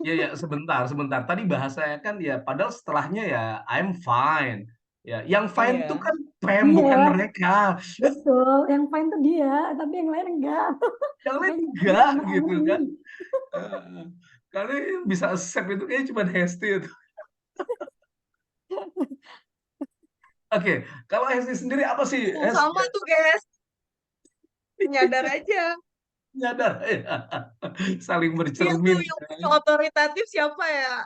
Ya, ya, sebentar, sebentar. Tadi bahasanya kan ya, padahal setelahnya ya I'm fine. Ya, yang fine itu Iya. kan Pem, bukan Iya, mereka. betul. Yang fine tuh dia, tapi yang lain enggak. Yang lain Makanya dia enggak nomor gitu ini. kan. Eh, Karena yang bisa accept itu kayaknya cuma Hesti itu. Oke, kalau Hesti sendiri apa sih? Hesti Sama tuh guys, nyadar aja. nyadar saling Dia tuh bercermin. yang paling otoritatif siapa ya?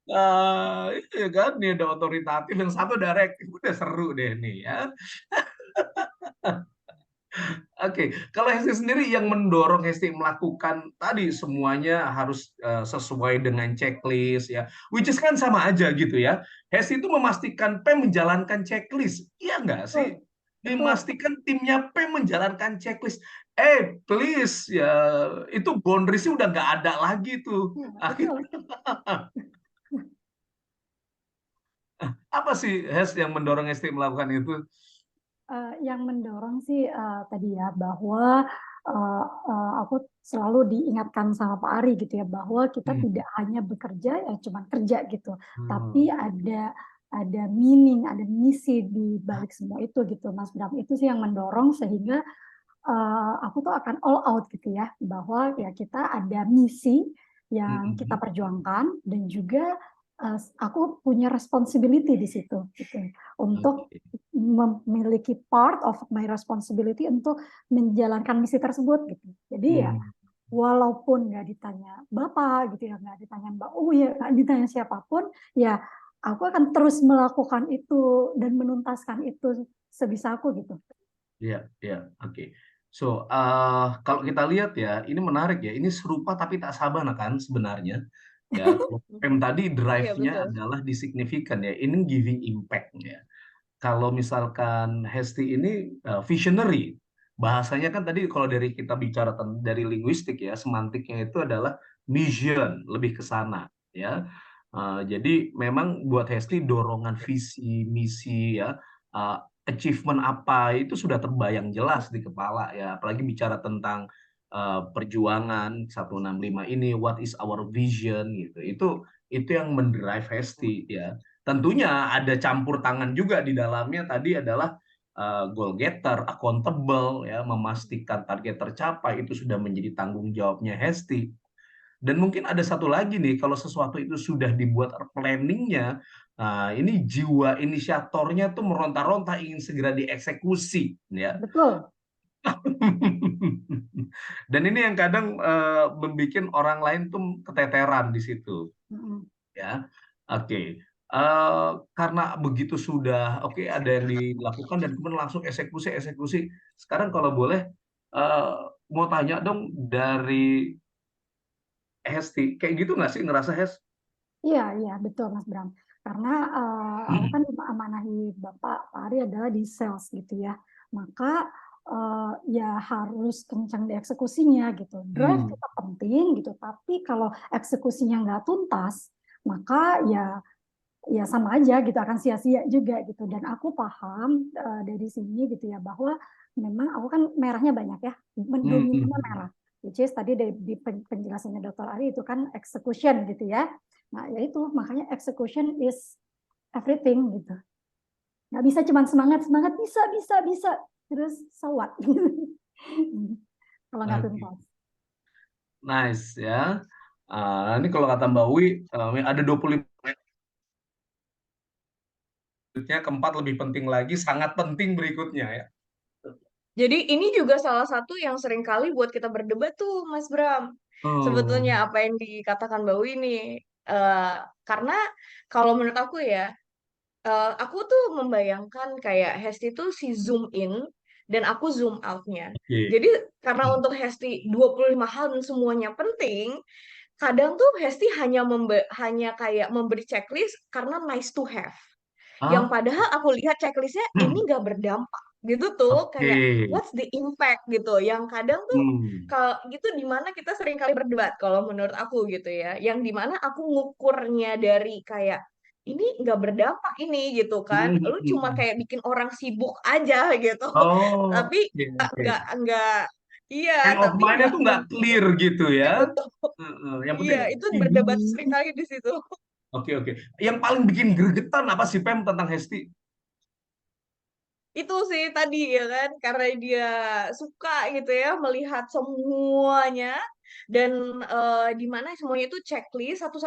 Iya kan, nih ada otoritatif, yang satu direct. Udah seru deh nih ya. Oke, kalau Hesti sendiri yang mendorong Hesti melakukan tadi semuanya harus sesuai dengan checklist ya, which is kan sama aja gitu ya. Hesti itu memastikan Pem menjalankan checklist, iya nggak Betul, sih? betul. Memastikan timnya Pem menjalankan checklist. Please ya, itu boundariesnya udah nggak ada lagi tuh. Ya, betul. Akhirnya apa sih Hesti yang mendorong Hesti melakukan itu? Yang mendorong sih tadi ya bahwa aku selalu diingatkan sama Pak Ari gitu ya bahwa kita Hmm. tidak hanya bekerja ya cuman kerja gitu, Hmm. tapi ada meaning, ada misi di balik semua itu gitu, Mas Bram. Itu sih yang mendorong sehingga aku tuh akan all out gitu ya bahwa ya kita ada misi yang kita Hmm. perjuangkan dan juga aku punya responsibility di situ gitu untuk Oke. memiliki part of my responsibility untuk menjalankan misi tersebut gitu. Jadi ya Hmm. walaupun nggak ditanya Bapak gitu ya, nggak ditanya Mbak ya nggak ditanya siapapun, ya aku akan terus melakukan itu dan menuntaskan itu sebisa aku gitu. Ya, ya, oke. So, kalau kita lihat ya, ini menarik ya. Ini serupa tapi tak sama kan sebenarnya. Ya, kalau Pem tadi Iya drive-nya betul. adalah di signifikan ya. Ini giving impact ya. Kalau misalkan Hesti ini visionary, bahasanya kan tadi kalau dari kita bicara dari linguistik ya, semantiknya itu adalah mission, lebih ke sana ya. Jadi memang buat Hesti dorongan visi, misi ya, uh, achievement apa itu sudah terbayang jelas di kepala ya. Apalagi bicara tentang perjuangan 165 ini, what is our vision gitu. Itu yang mendrive Hesti ya. Tentunya ada campur tangan juga di dalamnya tadi adalah goal getter, accountable ya, memastikan target tercapai itu sudah menjadi tanggung jawabnya Hesti. Dan mungkin ada satu lagi nih, kalau sesuatu itu sudah dibuat planningnya, ini jiwa inisiatornya tuh meronta-ronta ingin segera dieksekusi ya. Betul. Dan ini yang kadang membuat orang lain tuh keteteran di situ Mm-mm. ya. Oke. Karena begitu sudah oke, ada yang dilakukan dan kemudian langsung eksekusi eksekusi. Sekarang kalau boleh eh, mau tanya dong dari Hesti, kayak gitu nggak sih ngerasa Hes? Iya, iya, betul Mas Bram. Karena aku kan amanahi Bapak Pak Ari adalah di sales gitu ya. Maka ya harus kencang di eksekusinya gitu. Drive Hmm. kita penting gitu, tapi kalau eksekusinya nggak tuntas, maka ya sama aja gitu, akan sia-sia juga gitu. Dan aku paham dari sini gitu ya bahwa memang aku kan merahnya banyak ya, dominannya Hmm. merah. Which is tadi di penjelasannya Dr. Ari itu kan execution gitu ya. Nah, ya itu makanya execution is everything gitu. Nggak bisa cuma semangat semangat bisa terus so what? Kalau nggak Oke, tuntas. nice ya. Ini kalau kata Mbak Wi, ada 25 menitnya, keempat lebih penting lagi, sangat penting berikutnya ya. Jadi ini juga salah satu yang sering kali buat kita berdebat tuh, Mas Bram. Oh. Sebetulnya apa yang dikatakan Mbak Wi ini, Eh, karena kalau menurut aku ya, aku tuh membayangkan kayak Hesti tuh si zoom in dan aku zoom out-nya. Oke. Jadi karena untuk Hesti 25 hal dan semuanya penting, kadang tuh Hesti hanya kayak memberi checklist karena nice to have. Yang Ah, padahal aku lihat checklistnya ini nggak berdampak gitu tuh, oke. kayak what's the impact gitu. Yang kadang tuh Hmm. kalau gitu dimana kita sering kali berdebat kalau menurut aku gitu ya. Yang dimana aku ngukurnya dari kayak ini nggak berdampak ini gitu kan. Lu cuma kayak bikin orang sibuk aja gitu. Oh, Tapi oke, oke. nggak iya, End of tapi mind-nya nggak tuh nggak clear gitu ya. betul. Yang Iya, penting itu berdebat sibuk. sering kali di situ. Oke, oke. Yang paling bikin gregetan apa sih, Pem, tentang Hesti? Itu sih tadi ya kan, karena dia suka gitu ya melihat semuanya dan di mana semuanya itu checklist satu,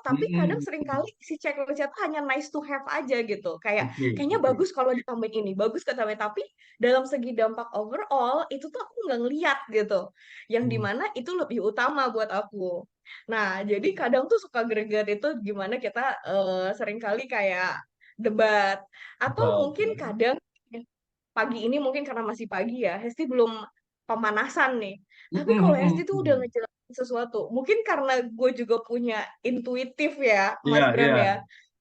tapi kadang Mm-mm. seringkali si checklistnya tuh hanya nice to have aja gitu. Kayak Oke, kayaknya oke. bagus kalau ditambahin ini, bagus ketambahin, tapi dalam segi dampak overall itu tuh aku nggak ngeliat gitu. Yang Hmm. dimana itu lebih utama buat aku. Nah, jadi kadang tuh suka greget itu gimana kita seringkali kayak debat atau mungkin Oke. kadang pagi ini mungkin karena masih pagi ya, Hesti belum pemanasan nih. Tapi kalau Hesti tuh udah Mm-mm. ngejelasin sesuatu, mungkin karena gue juga punya intuitif ya, Iya, Mas Bram iya. ya,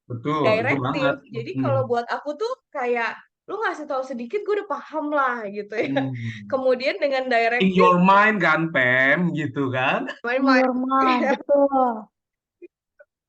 Betul, itu banget. direktif. Jadi Mm. kalau buat aku tuh kayak lu ngasih tahu sedikit gue udah paham lah gitu ya. Hmm. Kemudian dengan In direktif your mind kan, Pem, gitu kan? In main-main. your mind, betul.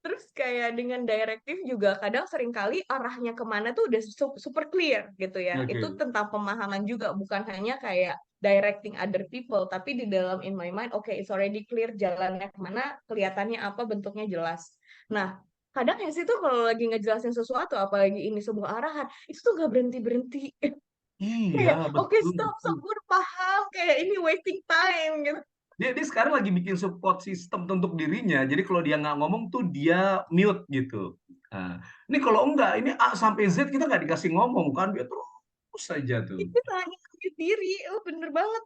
Terus kayak dengan direktif juga kadang seringkali arahnya kemana tuh udah super clear gitu ya. Itu Oke. tentang pemahaman juga, bukan hanya kayak directing other people, tapi di dalam in my mind, oke, it's already clear jalannya kemana, kelihatannya apa, bentuknya jelas. Nah, kadang ya sih tuh kalau lagi ngejelasin sesuatu, apalagi ini sebuah arahan, itu tuh gak berhenti-berhenti. Iya, Kayak, oke, betul, stop, betul. stop, gue udah paham, kayak ini wasting time gitu. Dia sekarang lagi bikin support system untuk dirinya. Jadi kalau dia nggak ngomong tuh dia mute gitu. Nah, ini kalau enggak, ini A sampai Z kita nggak dikasih ngomong kan, dia terus saja tuh. Itu hanya diri, oh bener banget.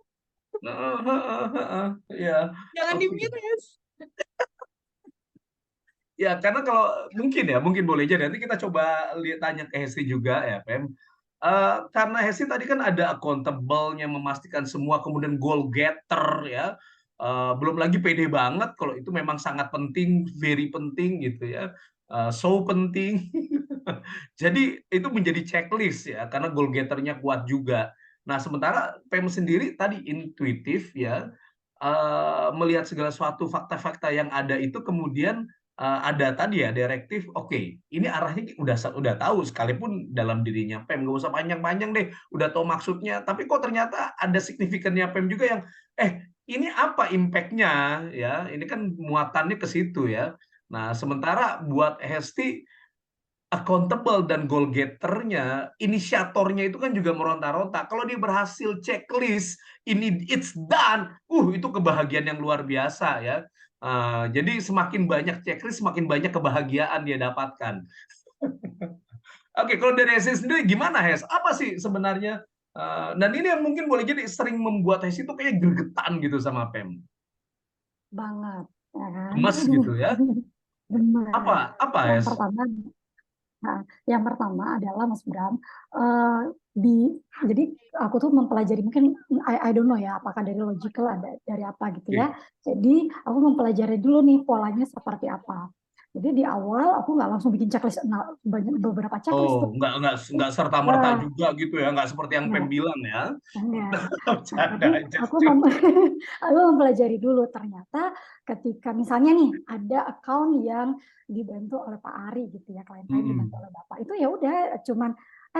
Ya, Jangan oke. di-mute, guys. Ya, karena kalau mungkin boleh jadi nanti kita coba lihat tanya ke Hesti juga ya, Pem. Karena Hesti tadi kan ada accountable-nya memastikan semua, kemudian goal getter ya. Belum lagi pede banget kalau itu memang sangat penting, very penting gitu ya. So penting. Jadi itu menjadi checklist ya, karena goal getternya kuat juga. Nah, sementara Pem sendiri tadi intuitif ya, melihat segala sesuatu fakta-fakta yang ada itu kemudian ada tadi ya direktif, oke, ini arahnya udah tahu sekalipun dalam dirinya Pem nggak usah panjang-panjang deh, udah tahu maksudnya, tapi kok ternyata ada signifikannya Pem juga yang ini apa impact-nya ya, ini kan muatannya ke situ ya. Nah, sementara buat Hesti accountable dan goal getternya, inisiatornya itu kan juga meronta-ronta. Kalau dia berhasil checklist, ini it's done, itu kebahagiaan yang luar biasa ya. Jadi semakin banyak checklist, semakin banyak kebahagiaan dia dapatkan. Oke, kalau dari Hesi sendiri gimana Hes? Apa sih sebenarnya? Dan ini yang mungkin boleh jadi sering membuat Hesi itu kayak gregetan gitu sama Pem. Banget, ya kan? Gemes gitu ya. Benar. Apa Yang Hes? pertama, nah, yang pertama adalah Mas Bram, jadi aku tuh mempelajari, mungkin I don't know ya, apakah dari logical ada dari apa gitu ya. Oke. Jadi aku mempelajari dulu nih polanya seperti apa. Jadi di awal aku nggak langsung bikin checklist, beberapa checklist tuh. Oh, nggak serta merta Nah, juga gitu ya, nggak seperti yang Pem nah, bilang ya. enggak. Nah, Bercanda tapi aja. aku mempelajari dulu, ternyata ketika misalnya nih ada account yang dibantu oleh Pak Ari gitu ya, klien-klien dibantu oleh Bapak, itu ya udah cuman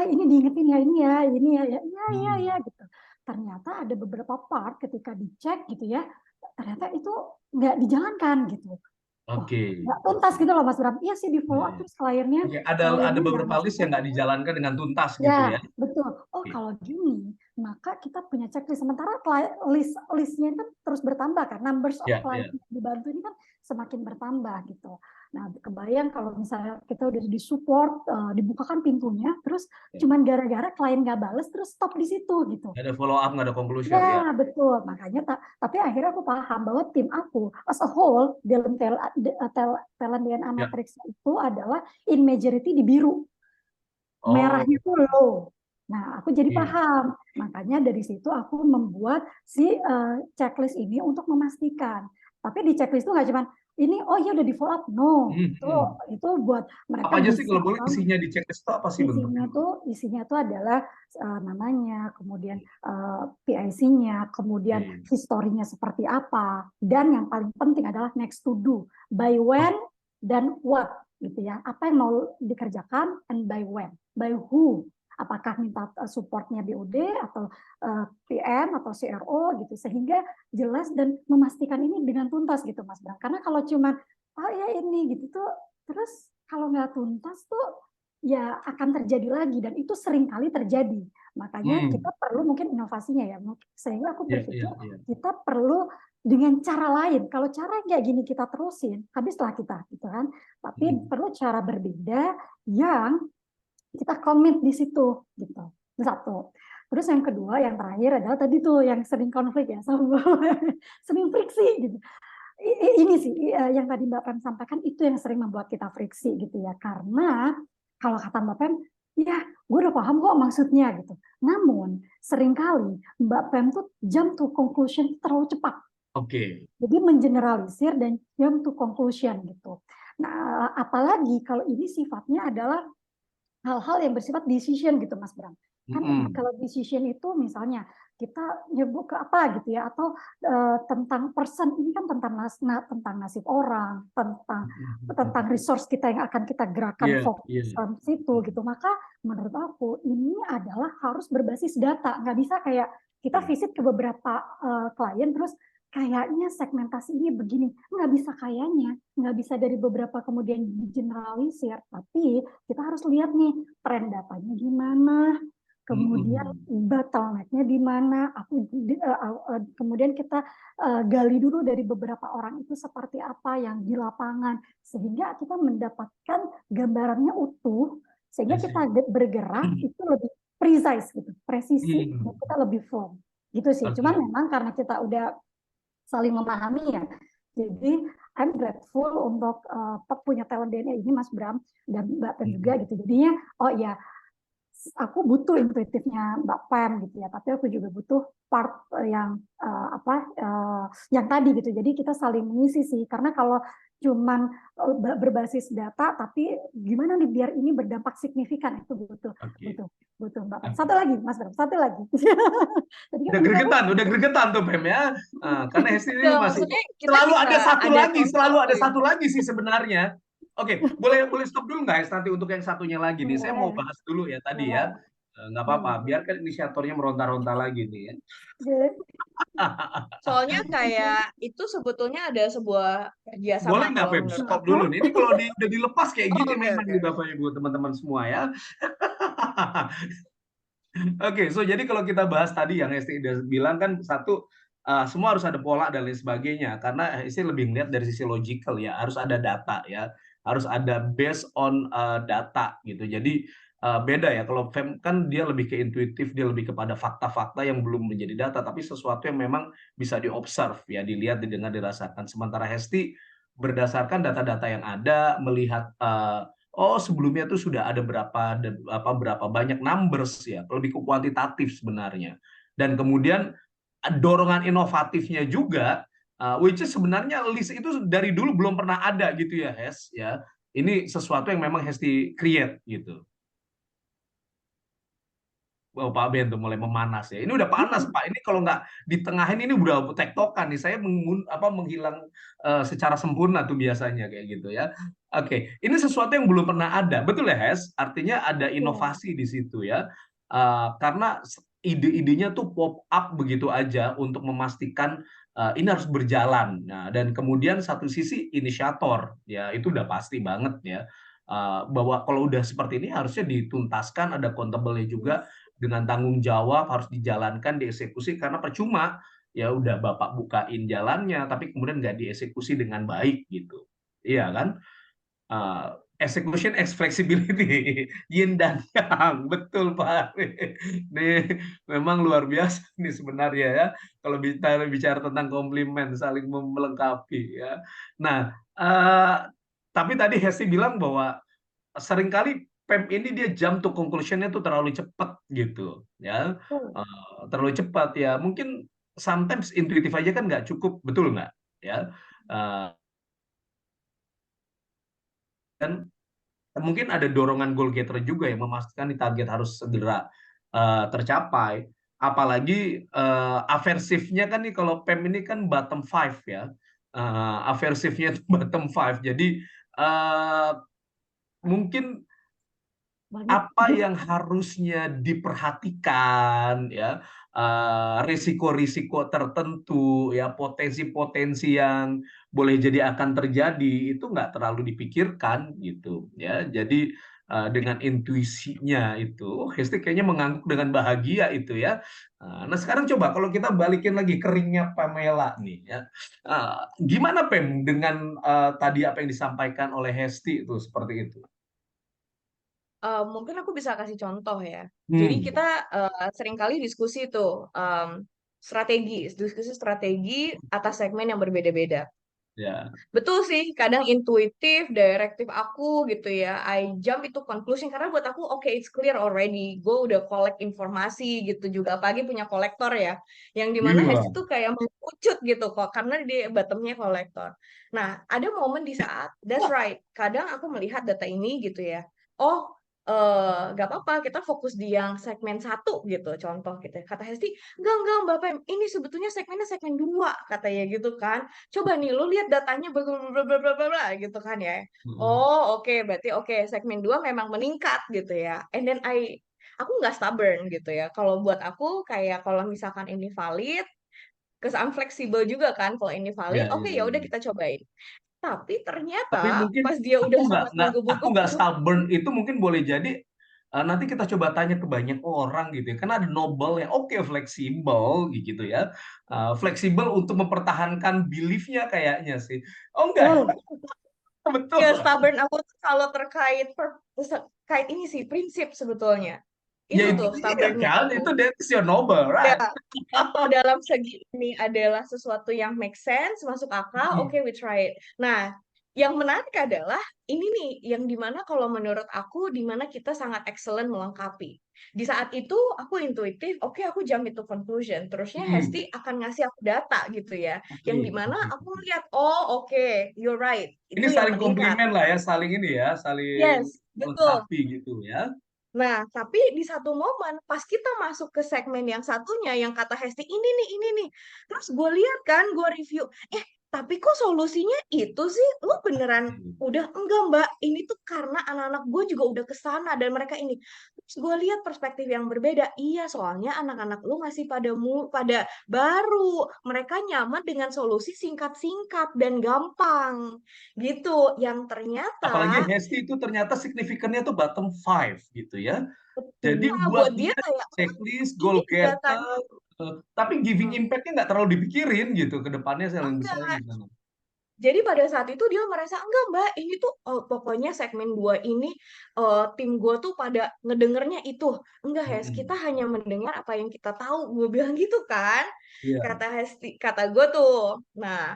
ini diingetin ya, ini ya, ya gitu. Ternyata ada beberapa part ketika dicek gitu ya, ternyata itu nggak dijalankan gitu. Oke. Nggak tuntas gitu loh Mas Bram. Iya sih, di follow up terus kliennya Oke, ada nggak beberapa ngasih list yang tahu. nggak dijalankan dengan tuntas gitu Ya, ya. betul. Oh, Oke. kalau gini, maka kita punya checklist. Sementara listnya itu terus bertambah kan. Numbers of Ya, client ya. yang dibantu ini kan semakin bertambah gitu. Nah, kebayang kalau misalnya kita udah di support, dibukakan pintunya, terus Ya. cuman gara-gara klien nggak bales, terus stop di situ gitu. Nggak ada follow up, nggak ada conclusion ya. Ya, betul. Makanya, tapi akhirnya aku paham bahwa tim aku, as a whole, dalam talent DNA Ya. matrix itu adalah in majority di biru. Oh, Merahnya itu low. Nah, aku jadi iya. paham. Makanya dari situ aku membuat si checklist ini untuk memastikan. Tapi di checklist itu nggak cuma ini, oh ya udah di follow up. No, itu buat mereka Apa aja sih bisa kalau boleh isinya di checklist itu apa sih bentuknya? isinya tuh adalah namanya, kemudian PIC-nya, kemudian historinya seperti apa, dan yang paling penting adalah next to do, by when dan what. gitu ya. Apa yang mau dikerjakan and by when, by who. Apakah minta supportnya BUD atau PM atau CRO gitu, sehingga jelas dan memastikan ini dengan tuntas gitu Mas Bram. Karena kalau cuma oh ya ini gitu tuh, terus kalau nggak tuntas tuh ya akan terjadi lagi, dan itu sering kali terjadi. Makanya kita perlu mungkin inovasinya ya, sehingga aku berpikir kita perlu dengan cara lain. Kalau cara kayak gini kita terusin, habislah kita gitu kan. Tapi perlu cara berbeda yang kita komit di situ gitu. Itu satu. Terus yang kedua, yang terakhir adalah tadi tuh yang sering konflik ya, sama sering friksi gitu. Ini sih yang tadi Mbak Pem sampaikan, itu yang sering membuat kita friksi gitu ya. Karena kalau kata Mbak Pem, ya gue udah paham kok maksudnya gitu. Namun seringkali Mbak Pem tuh jump to conclusion terlalu cepat. Oke. Jadi mengeneralisir dan jump to conclusion gitu. Nah, apalagi kalau ini sifatnya adalah hal-hal yang bersifat decision gitu Mas Bram. Kan kalau decision itu misalnya kita nyebut ke apa gitu ya, atau tentang person, ini kan tentang nasib orang, tentang resource kita yang akan kita gerakan fokus ke situ gitu. Maka menurut aku ini adalah harus berbasis data. Nggak bisa kayak kita visit ke beberapa klien terus kayaknya segmentasi ini begini, nggak bisa kayaknya, nggak bisa dari beberapa kemudian generalisir, tapi kita harus lihat nih tren datanya gimana, kemudian bottleneck-nya di mana, kemudian kita gali dulu dari beberapa orang itu seperti apa yang di lapangan, sehingga kita mendapatkan gambarannya utuh, sehingga kita bergerak itu lebih precise gitu, presisi, dan kita lebih firm, gitu sih. Cuman memang karena kita udah saling memahami ya. Jadi I'm grateful untuk punya talent DNA ini Mas Bram dan Mbak Pem juga gitu. Jadinya oh ya aku butuh intuitifnya Mbak Pem gitu ya, tapi aku juga butuh part yang yang tadi gitu. Jadi kita saling mengisi sih, karena kalau cuman berbasis data tapi gimana nih biar ini berdampak signifikan, itu butuh Mbak Pem. Satu lagi Mas Bram, satu lagi. Udah gregetan tuh Pem ya. Karena Hesti ini masih selalu ada satu lagi sih sebenarnya. Oke, boleh stop dulu nggak Hesti untuk yang satunya lagi nih? Saya mau bahas dulu ya tadi ya. Nggak apa-apa, biarkan inisiatornya meronta-ronta lagi nih ya. Soalnya kayak itu sebetulnya ada sebuah kerjasama. Boleh nggak Pem stop dulu nih? Ini kalau udah dilepas kayak gini memang nih Bapak Ibu teman-teman semua ya. Oke, jadi kalau kita bahas tadi yang Hesti udah bilang kan satu, semua harus ada pola dan lain sebagainya, karena Hesti lebih melihat dari sisi logical ya, harus ada data ya, harus ada based on data gitu. Jadi beda ya, kalau Fem kan dia lebih ke intuitif, dia lebih kepada fakta-fakta yang belum menjadi data, tapi sesuatu yang memang bisa diobserve ya, dilihat, didengar, dirasakan. Sementara Hesti berdasarkan data-data yang ada, melihat sebelumnya tuh sudah ada berapa banyak numbers ya, lebih ke kuantitatif sebenarnya. Dan kemudian dorongan inovatifnya juga, which is sebenarnya list itu dari dulu belum pernah ada gitu ya, Hes ya. Ini sesuatu yang memang Hesti create gitu. Oh, Pak Ben tuh mulai memanas ya. Ini udah panas Pak. Ini kalau nggak ditengahin ini udah tektokan nih. Saya menghilang secara sempurna tuh biasanya kayak gitu ya. Oke, ini sesuatu yang belum pernah ada. Betul ya, Hes? Artinya ada inovasi di situ ya. Karena ide-idenya tuh pop up begitu aja untuk memastikan ini harus berjalan. Nah, dan kemudian satu sisi inisiator ya, itu udah pasti banget ya. Bahwa kalau udah seperti ini harusnya dituntaskan, ada accountable-nya juga, dengan tanggung jawab harus dijalankan, dieksekusi, karena percuma ya udah Bapak bukain jalannya tapi kemudian nggak dieksekusi dengan baik gitu. Iya kan? Execution X flexibility, yin dan yang, betul Pak. Nih memang luar biasa nih sebenarnya ya, kalau bicara tentang komplimen saling melengkapi ya. Nah, tapi tadi Hesti bilang bahwa seringkali Pem ini dia jump to conclusion-nya tuh terlalu cepat gitu ya, terlalu cepat ya, mungkin sometimes intuitif aja kan nggak cukup, betul nggak ya, dan mungkin ada dorongan goal getter juga yang memastikan di target harus segera tercapai, apalagi aversifnya kan nih, kalau Pem ini kan bottom 5 ya, aversifnya itu bottom 5, jadi mungkin Banyak. apa yang harusnya diperhatikan ya, risiko-risiko tertentu ya, potensi-potensi yang boleh jadi akan terjadi itu nggak terlalu dipikirkan gitu ya. Jadi dengan intuisinya itu Hesti kayaknya mengangguk dengan bahagia itu ya. Nah sekarang coba kalau kita balikin lagi ke ringnya Pamela nih ya. Gimana Pem dengan tadi apa yang disampaikan oleh Hesti itu seperti itu? Mungkin aku bisa kasih contoh ya. Jadi Hmm, kita seringkali diskusi tuh diskusi strategi atas segmen yang berbeda-beda. ya. Betul sih, kadang intuitif, direktif aku gitu ya. I jump itu conclusion karena buat aku oke it's clear already. Gue udah collect informasi gitu juga. Apalagi punya kolektor ya, yang dimana Iya. Hesti tuh kayak mengucut gitu kok karena dia bottomnya kolektor. Nah, ada momen di saat that's right. Kadang aku melihat data ini gitu ya. Oh, nggak apa-apa, kita fokus di yang segmen satu gitu. Contoh gitu. Kata Hesti, enggak Mbak Pem, ini sebetulnya segmennya segmen dua katanya gitu kan. Coba nih lu lihat datanya bla bla bla bla bla bla bla, gitu kan ya. Mm-mm. Oh, oke, berarti oke segmen 2 memang meningkat gitu ya. And then aku nggak stubborn gitu ya. Kalau buat aku kayak kalau misalkan ini valid, cause I'm fleksibel juga kan kalau ini Iya, valid, oke iya, ya udah iya. kita cobain. Tapi Tapi ternyata mungkin pas dia udah sangat aku nggak menggebu-gebu, stubborn itu mungkin boleh jadi nanti kita coba tanya ke banyak orang gitu ya. Karena ada Nobel yang oke fleksibel gitu ya. Fleksibel untuk mempertahankan beliefnya kayaknya sih. Oh enggak, Betul. nggak betul. stubborn aku tuh kalau terkait ini sih prinsip sebetulnya. Ya Itu itu tuh dia stubbornnya kan, aku. itu that is your Nobel, Ya, right? atau dalam segi ini adalah sesuatu yang make sense, masuk akal, oke Hmm. we try it. Nah, yang menarik adalah ini nih, yang dimana kalau menurut aku, dimana kita sangat excellent melengkapi. Di saat itu aku intuitif, oke aku jump into conclusion. Terusnya Hmm. Hesti akan ngasih aku data gitu ya, yang Oke, dimana oke, aku oke. lihat, oh oke, you're right, Ini itu yang saling meningkat. komplimen lah ya, saling ini ya, saling Yes, betul. melengkapi gitu ya. Nah, tapi di satu momen pas kita masuk ke segmen yang satunya yang kata Hesti ini nih. Terus gue lihat kan, gue review, tapi kok solusinya itu sih? Lu beneran udah enggak Mbak, ini tuh karena anak-anak gue juga udah ke sana dan mereka ini. Terus gue lihat perspektif yang berbeda. Iya, soalnya anak-anak lu masih pada baru. Mereka nyaman dengan solusi singkat-singkat dan gampang. Gitu. Yang Apalagi ternyata Hesti itu ternyata signifikannya tuh bottom five gitu ya. Jadi nah, buat buat dia dia kayak checklist, ini goal datanya getter, tapi giving hmm, impact-nya nggak terlalu dipikirin gitu ke depannya saya yang bisa enggak. di sana. Jadi pada saat itu dia merasa enggak Mbak, ini tuh pokoknya segmen 2 ini tim gue tuh pada ngedengernya itu. Enggak Hes, kita Mm-mm. hanya mendengar apa yang kita tahu. Gue bilang gitu kan. Iya, Kata gue tuh. Nah,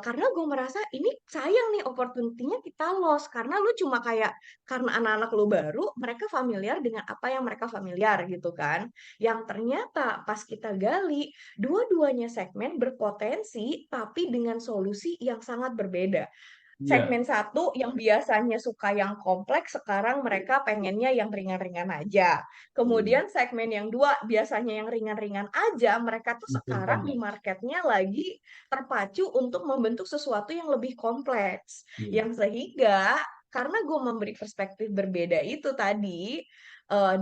karena gue merasa ini sayang nih opportunity-nya kita lost karena lu cuma kayak karena anak-anak lu baru, mereka familiar dengan apa yang mereka familiar gitu kan. Yang ternyata pas kita gali dua-duanya segmen berpotensi, tapi dengan solusi yang sangat berbeda. iya, Segmen satu yang biasanya suka yang kompleks, sekarang mereka pengennya yang ringan-ringan aja. iya. Kemudian segmen yang dua, biasanya yang ringan-ringan aja, mereka tuh Makin sekarang di kompleks. marketnya lagi terpacu untuk membentuk sesuatu yang lebih kompleks. Iya. Yang sehingga, karena gue memberi perspektif berbeda itu tadi,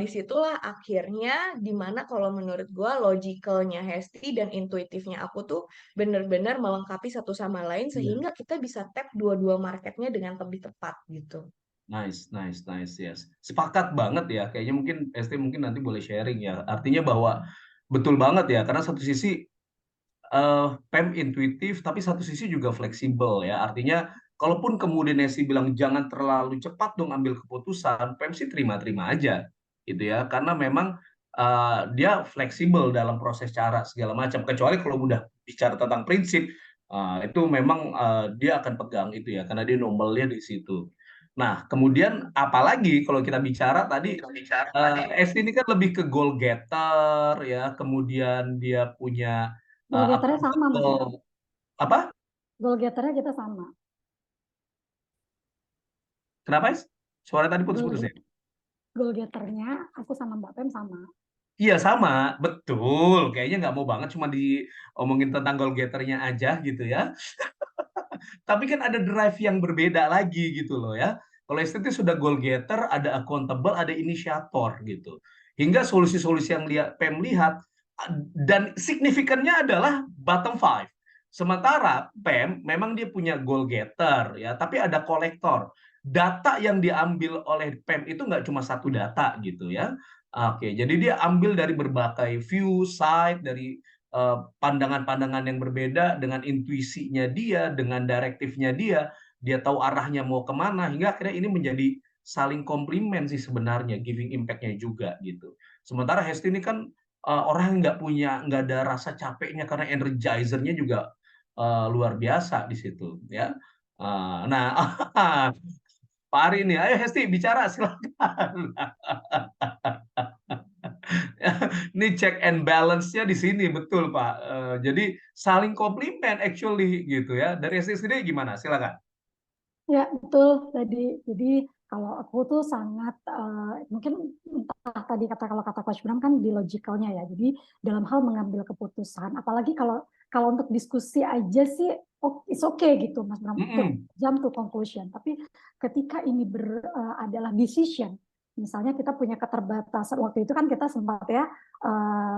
disitulah akhirnya dimana kalau menurut gue logicalnya Hesti dan intuitifnya aku tuh benar-benar melengkapi satu sama lain Iya. sehingga kita bisa tap dua-dua marketnya dengan lebih tepat gitu. Nice, nice, nice, yes. Sepakat banget ya. Kayaknya mungkin ST mungkin nanti boleh sharing ya. Artinya bahwa betul banget ya. Karena satu sisi PEM intuitif, tapi satu sisi juga fleksibel ya. Artinya, kalaupun kemudian Nesi bilang jangan terlalu cepat dong ambil keputusan, PEM sih terima-terima aja, gitu ya. Karena memang dia fleksibel dalam proses cara segala macam. Kecuali kalau udah bicara tentang prinsip, itu memang dia akan pegang itu ya, karena dia normalnya di situ. Nah, kemudian apalagi kalau kita bicara tadi, Esti ini kan lebih ke goal getter ya, kemudian dia punya Goal getternya sama Mas ya. approval apa? Goal getternya kita sama. Kenapa, Is? Suara tadi Goal, putus-putus ya? goal getternya aku sama Mbak Pem sama. Iya sama, betul. Kayaknya nggak mau banget cuma diomongin tentang goal getternya aja gitu ya. Tapi kan ada drive yang berbeda lagi gitu loh ya. Kalau Hesti itu sudah goal getter, ada accountable, ada inisiator gitu. Hingga solusi-solusi yang PM lihat, dan signifikannya adalah bottom five. Sementara PM memang dia punya goal getter ya, tapi ada kolektor. Data yang diambil oleh PM itu nggak cuma satu data gitu ya. Oke, jadi dia ambil dari berbagai view, side, dari pandangan-pandangan yang berbeda, dengan intuisinya dia, dengan direktifnya dia tahu arahnya mau kemana, hingga akhirnya ini menjadi saling komplimen sih sebenarnya, giving impact-nya juga gitu. Sementara Hesti ini kan orang yang nggak ada rasa capeknya, karena energizer-nya juga luar biasa di situ ya. Nah, Pak Ari nih, ayo Hesti bicara, silakan. Ini check and balance-nya di sini, betul Pak. Jadi saling komplimen actually gitu ya. Dari Hesti sendiri gimana? Silakan. Ya, betul tadi. Jadi kalau aku tuh sangat mungkin entah tadi kalau kata Coach Bram kan di logicalnya ya. Jadi dalam hal mengambil keputusan, apalagi kalau untuk diskusi aja sih it's okay gitu Mas Bram, jump to conclusion. Tapi ketika ini adalah decision, misalnya kita punya keterbatasan, waktu itu kan kita sempat ya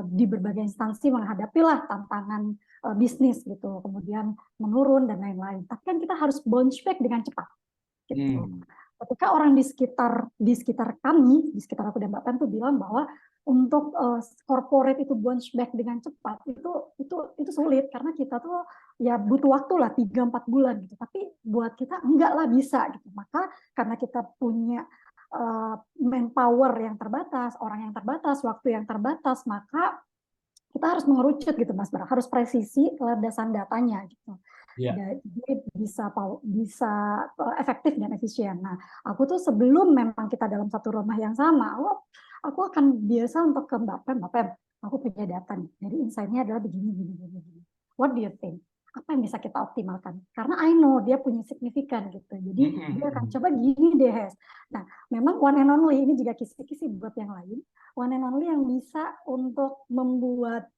di berbagai instansi menghadapilah tantangan bisnis gitu, kemudian menurun dan lain-lain. Tapi kan kita harus bounce back dengan cepat. Gitu. Ketika orang di sekitar kami, di sekitar aku dan Mbak Pem tuh bilang bahwa untuk corporate itu bounce back dengan cepat itu sulit, karena kita tuh ya butuh waktu lah 3-4 bulan gitu. Tapi buat kita enggak lah, bisa gitu. Maka karena kita punya manpower yang terbatas, orang yang terbatas, waktu yang terbatas, maka kita harus mengerucut gitu Mas Bara, harus presisi landasan datanya gitu. Jadi bisa efektif dan efisien. Nah, aku tuh sebelum memang kita dalam satu rumah yang sama, aku akan biasa untuk ke Mbak Pem, aku punya data nih, dari insight-nya adalah begini. What do you think? Apa yang bisa kita optimalkan? Karena I know dia punya signifikan gitu. Jadi dia akan coba gini deh, Hes. Nah, memang one and only, ini juga kisi-kisi buat yang lain, one and only yang bisa untuk membuat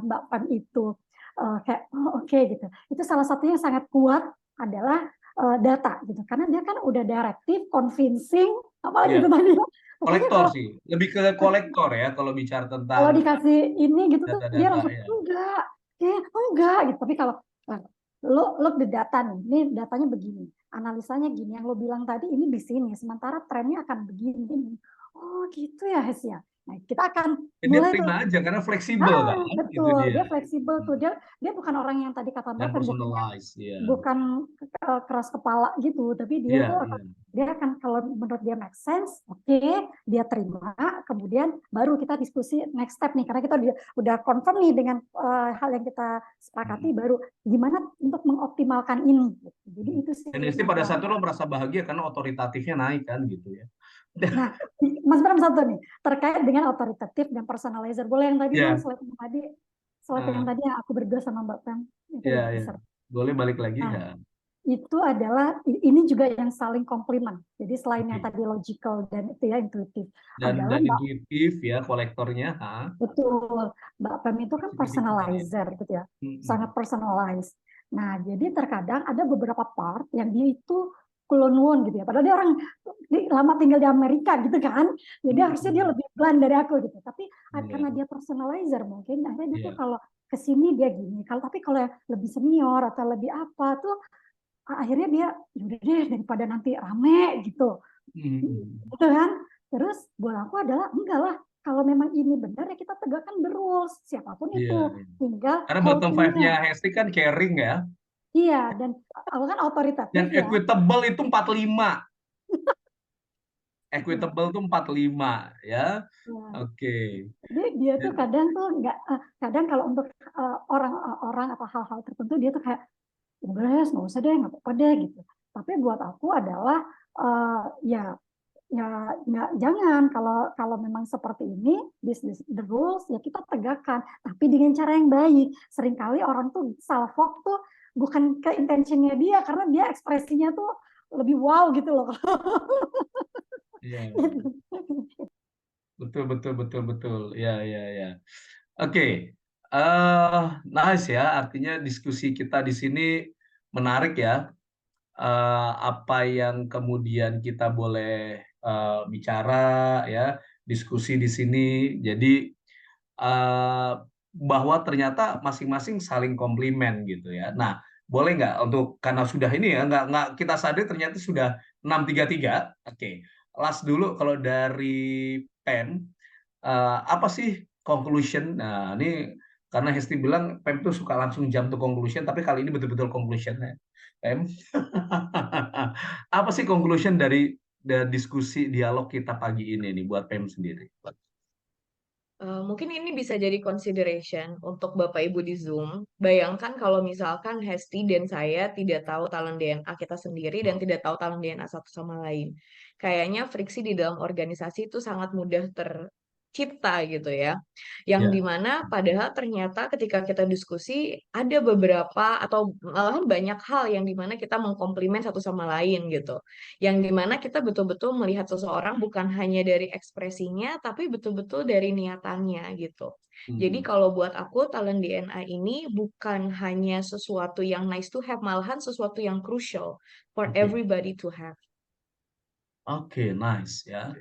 Mbak Pem itu kayak oke gitu. Itu salah satunya yang sangat kuat adalah data gitu. Karena dia kan udah direktif, convincing, apalagi itu tadi. Kolektor sih, lebih ke kolektor ya kalau bicara tentang. Kalau dikasih ini gitu tuh dia langsung enggak gitu. Tapi kalau look the data nih, ini datanya begini, analisanya gini, yang lo bilang tadi ini di sini, sementara trennya akan begini. Oh gitu ya Hes ya. Nah, kita akan mulai terima aja karena fleksibel kan. Betul, dia fleksibel tuh. Dia bukan orang yang tadi kata Mbak, bukan keras kepala gitu, tapi dia tuh dia akan, kalau menurut dia make sense, oke, dia terima, kemudian baru kita diskusi next step nih, karena kita udah confirm nih dengan hal yang kita sepakati, baru gimana untuk mengoptimalkan ini. Jadi itu sih. Dan pada saat itu lo merasa bahagia karena otoritatifnya naik kan gitu ya. Nah, Mas Bram satu nih terkait dengan otoritatif dan personalizer. Boleh yang tadi slide yang tadi yang aku berdua sama Mbak Pem. Boleh balik lagi ya. Itu adalah ini juga yang saling komplement. Jadi selain yang tadi logical dan itu ya intuitif. Dan intuitif ya kolektornya. Betul. Mbak Pem itu kan personalizer gitu ya. Sangat personalized. Nah, jadi terkadang ada beberapa part yang dia itu kulonwon gitu ya. Padahal dia orang lama tinggal di Amerika gitu kan. Jadi harusnya dia lebih bland dari aku gitu. Tapi karena dia personalizer mungkin akhirnya dia tuh kalau kesini dia gini. Tapi kalau lebih senior atau lebih apa tuh akhirnya dia yaudah deh daripada nanti rame gitu. Gitu kan. Terus buat aku adalah enggak lah. Kalau memang ini benar ya kita tegakkan the rules. Siapapun itu. Tinggal karena bottom 5-nya Hesti kan caring ya. Iya, dan aku kan otoritatif dan ya. Equitable itu 45. Equitable itu 45 ya. Oke. Jadi dia tuh kadang tuh kadang kalau untuk orang atau hal-hal tertentu dia tuh kayak udah nggak usah deh, nggak apa-apa deh gitu. Tapi buat aku adalah jangan, kalau memang seperti ini business the rules ya kita tegakkan, tapi dengan cara yang baik. Seringkali orang tuh salfok tuh bukan ke intentionnya dia, karena dia ekspresinya tuh lebih wow gitu loh. Betul. Ya. Oke. Nice ya. Artinya diskusi kita di sini menarik ya. apa yang kemudian kita boleh bicara, ya, diskusi di sini. Jadi bahwa ternyata masing-masing saling komplimen gitu ya. Nah, boleh nggak untuk karena sudah ini ya, nggak kita sadar ternyata sudah 6:33. Oke, last dulu kalau dari Pem, apa sih conclusion? Nah, ini karena Hesti bilang Pem tuh suka langsung jump to conclusion, tapi kali ini betul-betul conclusion ya. Pem, apa sih conclusion dari diskusi dialog kita pagi ini nih buat Pem sendiri? Mungkin ini bisa jadi consideration untuk Bapak Ibu di Zoom. Bayangkan kalau misalkan Hesti dan saya tidak tahu talent DNA kita sendiri dan tidak tahu talent DNA satu sama lain. Kayaknya friksi di dalam organisasi itu sangat mudah tercipta gitu ya. Yang Ya. dimana padahal ternyata ketika kita diskusi ada beberapa atau malahan banyak hal yang dimana kita mengkomplimen satu sama lain gitu. Yang dimana kita betul-betul melihat seseorang bukan hanya dari ekspresinya, tapi betul-betul dari niatannya gitu. Jadi kalau buat aku, talent DNA ini bukan hanya sesuatu yang nice to have, malahan sesuatu yang crucial for Oke. everybody to have. Oke, nice ya.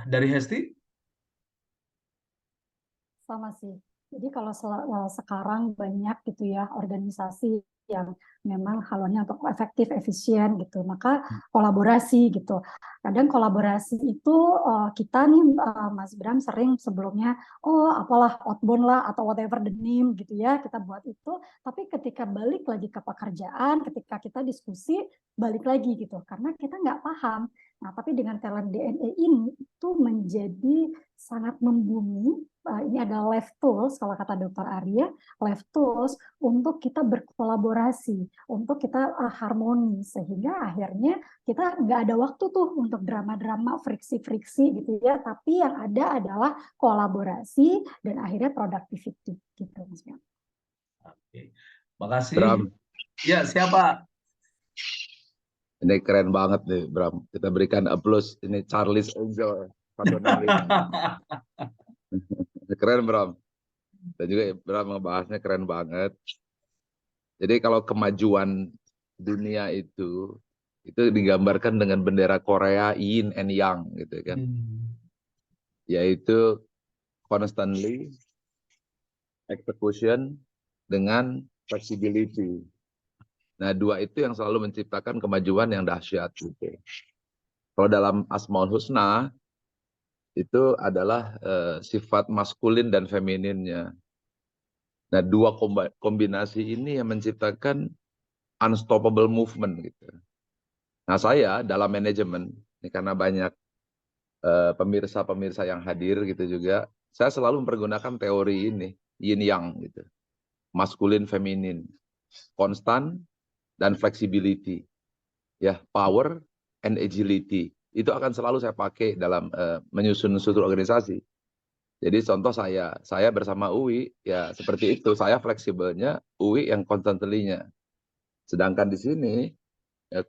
Dari Hesti? Sama sih. Jadi kalau sekarang banyak gitu ya organisasi yang memang haluannya untuk efektif, efisien gitu, maka kolaborasi gitu. Kadang kolaborasi itu kita nih Mas Bram sering sebelumnya, oh apalah outbound lah atau whatever the name gitu ya, kita buat itu. Tapi ketika balik lagi ke pekerjaan, ketika kita diskusi, balik lagi gitu, karena kita nggak paham. Nah, tapi dengan talent DNA ini itu menjadi sangat membumi. Ini ada life tools, kalau kata Dr. Arya, life tools untuk kita berkolaborasi, untuk kita harmoni, sehingga akhirnya kita nggak ada waktu tuh untuk drama-drama, friksi-friksi gitu ya, tapi yang ada adalah kolaborasi dan akhirnya productivity gitu, Mas Bram. Oke, makasih. Bram, Ya, siapa? ini keren banget nih, Bram. Kita berikan applause. Ini Charles Angel. Keren, Bram. Dan juga Bram ngebahasnya keren banget. Jadi kalau kemajuan dunia itu digambarkan dengan bendera Korea Yin and Yang gitu kan. Yaitu constantly execution dengan flexibility. Nah, dua itu yang selalu menciptakan kemajuan yang dahsyat gitu. Kalau dalam Asmaul Husna itu adalah sifat maskulin dan femininnya. Nah, dua kombinasi ini yang menciptakan unstoppable movement gitu. Nah, saya dalam manajemen, ini karena banyak pemirsa-pemirsa yang hadir gitu juga, saya selalu mempergunakan teori ini, yin yang gitu. Maskulin, feminin, konstan dan flexibility. Ya, power and agility. Itu akan selalu saya pakai dalam menyusun struktur organisasi. Jadi contoh saya bersama Uwi, ya seperti itu. Saya fleksibelnya, Uwi yang constantly-nya. Sedangkan di sini,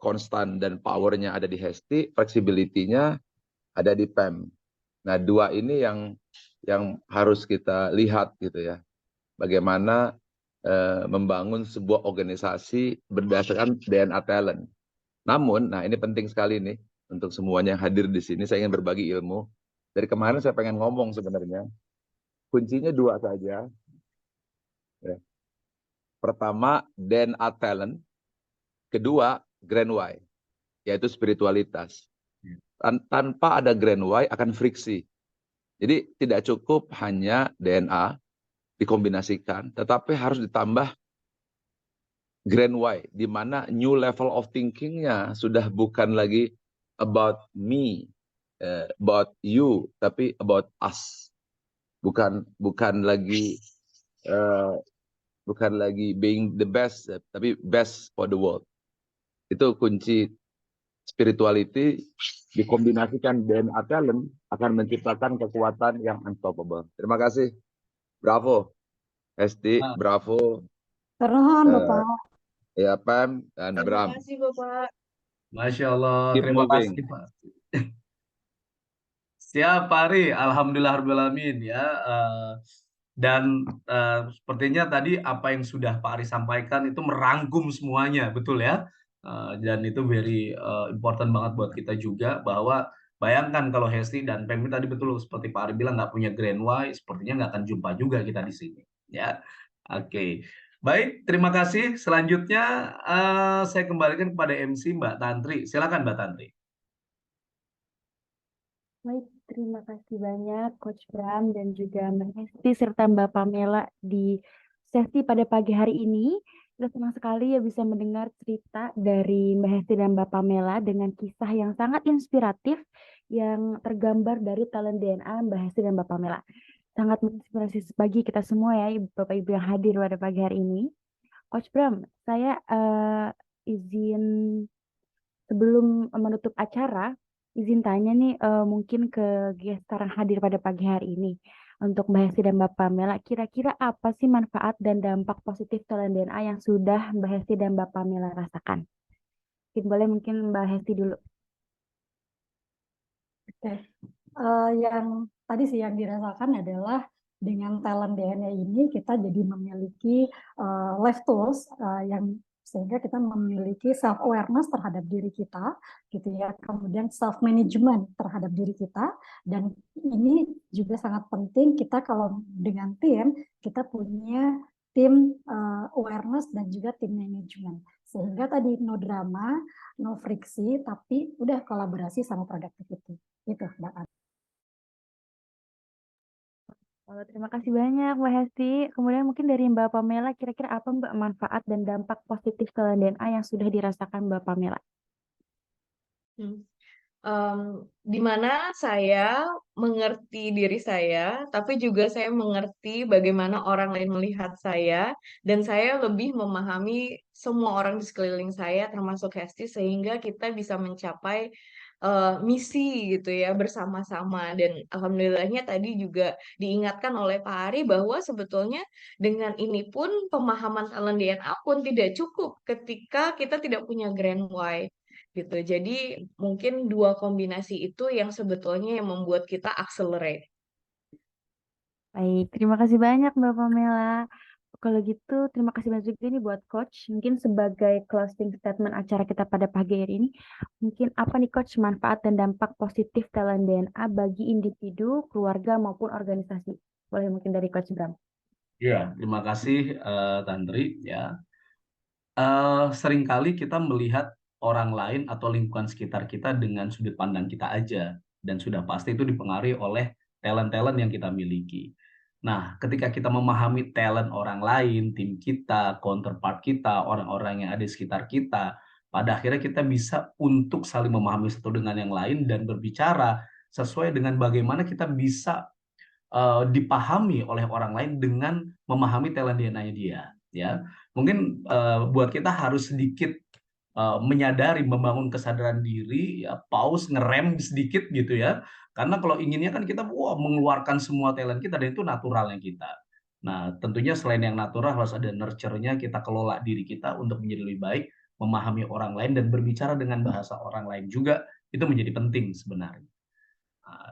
konstan dan powernya ada di Hesti, flexibility-nya ada di Pem. Nah, dua ini yang harus kita lihat gitu ya. Bagaimana membangun sebuah organisasi berdasarkan DNA talent. Namun, nah ini penting sekali nih untuk semuanya yang hadir di sini. Saya ingin berbagi ilmu. Dari kemarin saya pengen ngomong sebenarnya. Kuncinya dua saja. Ya. Pertama, DNA talent. Kedua, Grand Why, yaitu spiritualitas. Tanpa ada Grand Why akan friksi. Jadi tidak cukup hanya DNA dikombinasikan, tetapi harus ditambah Grand Why, di mana new level of thinking-nya sudah bukan lagi about me, about you, tapi about us. Bukan lagi being the best, tapi best for the world. Itu kunci spirituality dikombinasikan DNA talent akan menciptakan kekuatan yang unstoppable. Terima kasih. Bravo. Hesti, bravo. Terima Bapak. Ya, Pam dan Bram. Terima kasih Bapak. Masya Allah, Keep terima moving. kasih Pak. Siap Pak Ari, alhamdulillahirobbilalamin ya. Dan sepertinya tadi apa yang sudah Pak Ari sampaikan itu merangkum semuanya, betul ya? Dan itu very important banget buat kita juga, bahwa bayangkan kalau Hesti dan Pemi tadi betul seperti Pak Ari bilang nggak punya Grand Y, sepertinya nggak akan jumpa juga kita di sini. Ya, oke. Baik, terima kasih. Selanjutnya saya kembalikan kepada MC Mbak Tantri. Silakan Mbak Tantri. Baik, terima kasih banyak Coach Bram dan juga Mbak Hesti serta Mbak Pamela di sesi pada pagi hari ini. Kita senang sekali ya bisa mendengar cerita dari Mbak Hesti dan Mbak Pamela dengan kisah yang sangat inspiratif yang tergambar dari talent DNA Mbak Hesti dan Mbak Pamela. Sangat menginspirasi bagi kita semua ya, Bapak Ibu yang hadir pada pagi hari ini. Coach Bram, saya izin sebelum menutup acara, izin tanya nih mungkin ke guest sekarang hadir pada pagi hari ini. Untuk Mbak Hesti dan Mbak Pamela, kira-kira apa sih manfaat dan dampak positif talent DNA yang sudah Mbak Hesti dan Mbak Pamela rasakan? Mungkin Mbak Hesti dulu. Oke. Yang tadi sih yang dirasakan adalah dengan talent DNA ini kita jadi memiliki life tools yang sehingga kita memiliki self awareness terhadap diri kita, gitu ya. Kemudian self management terhadap diri kita, dan ini juga sangat penting kita kalau dengan tim kita punya tim awareness dan juga tim management, sehingga tadi no drama, no friksi, tapi udah kolaborasi sama productivity. Itu Mbak. Terima kasih banyak Mbak Hesti. Kemudian mungkin dari Mbak Pamela, kira-kira apa Mbak manfaat dan dampak positif talent DNA yang sudah dirasakan Mbak Pamela? Di mana saya mengerti diri saya, tapi juga saya mengerti bagaimana orang lain melihat saya, dan saya lebih memahami semua orang di sekeliling saya, termasuk Hesti, sehingga kita bisa mencapai misi gitu ya bersama-sama. Dan alhamdulillahnya tadi juga diingatkan oleh Pak Ari bahwa sebetulnya dengan ini pun pemahaman talent DNA pun tidak cukup ketika kita tidak punya Grand Y gitu. Jadi mungkin dua kombinasi itu yang sebetulnya yang membuat kita accelerate. Baik, terima kasih banyak Mbak Pamela. Kalau gitu, terima kasih banyak juga nih buat Coach. Mungkin sebagai closing statement acara kita pada pagi hari ini, mungkin apa nih Coach manfaat dan dampak positif talent DNA bagi individu, keluarga, maupun organisasi? Boleh mungkin dari Coach Bram. Ya, terima kasih Tantri. Ya, seringkali kita melihat orang lain atau lingkungan sekitar kita dengan sudut pandang kita aja, dan sudah pasti itu dipengaruhi oleh talent-talent yang kita miliki. Nah, ketika kita memahami talent orang lain, tim kita, counterpart kita, orang-orang yang ada di sekitar kita, pada akhirnya kita bisa untuk saling memahami satu dengan yang lain dan berbicara sesuai dengan bagaimana kita bisa dipahami oleh orang lain dengan memahami talent DNA-nya dia. Ya, mungkin buat kita harus sedikit menyadari, membangun kesadaran diri, ya, pause, ngerem sedikit gitu ya. Karena kalau inginnya kan kita mengeluarkan semua talent kita, dan itu naturalnya kita. Nah, tentunya selain yang natural harus ada nurture-nya, kita kelola diri kita untuk menjadi lebih baik, memahami orang lain dan berbicara dengan bahasa orang lain juga, itu menjadi penting sebenarnya.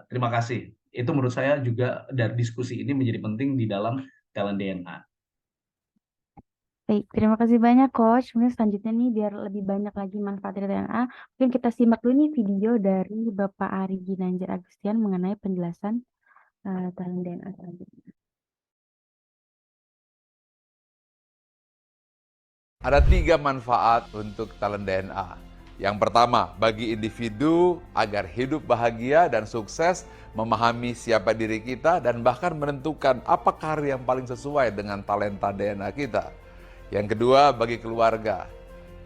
Terima kasih. Itu menurut saya juga dari diskusi ini menjadi penting di dalam talent DNA. Baik, terima kasih banyak Coach. Mungkin selanjutnya nih biar lebih banyak lagi manfaat dari DNA, mungkin kita simak dulu nih video dari Bapak Ari Ginanjar Agustian mengenai penjelasan talent DNA selanjutnya. Ada 3 manfaat untuk talent DNA. Yang pertama, bagi individu agar hidup bahagia dan sukses, memahami siapa diri kita, dan bahkan menentukan apa karir yang paling sesuai dengan talenta DNA kita. Yang kedua, bagi keluarga.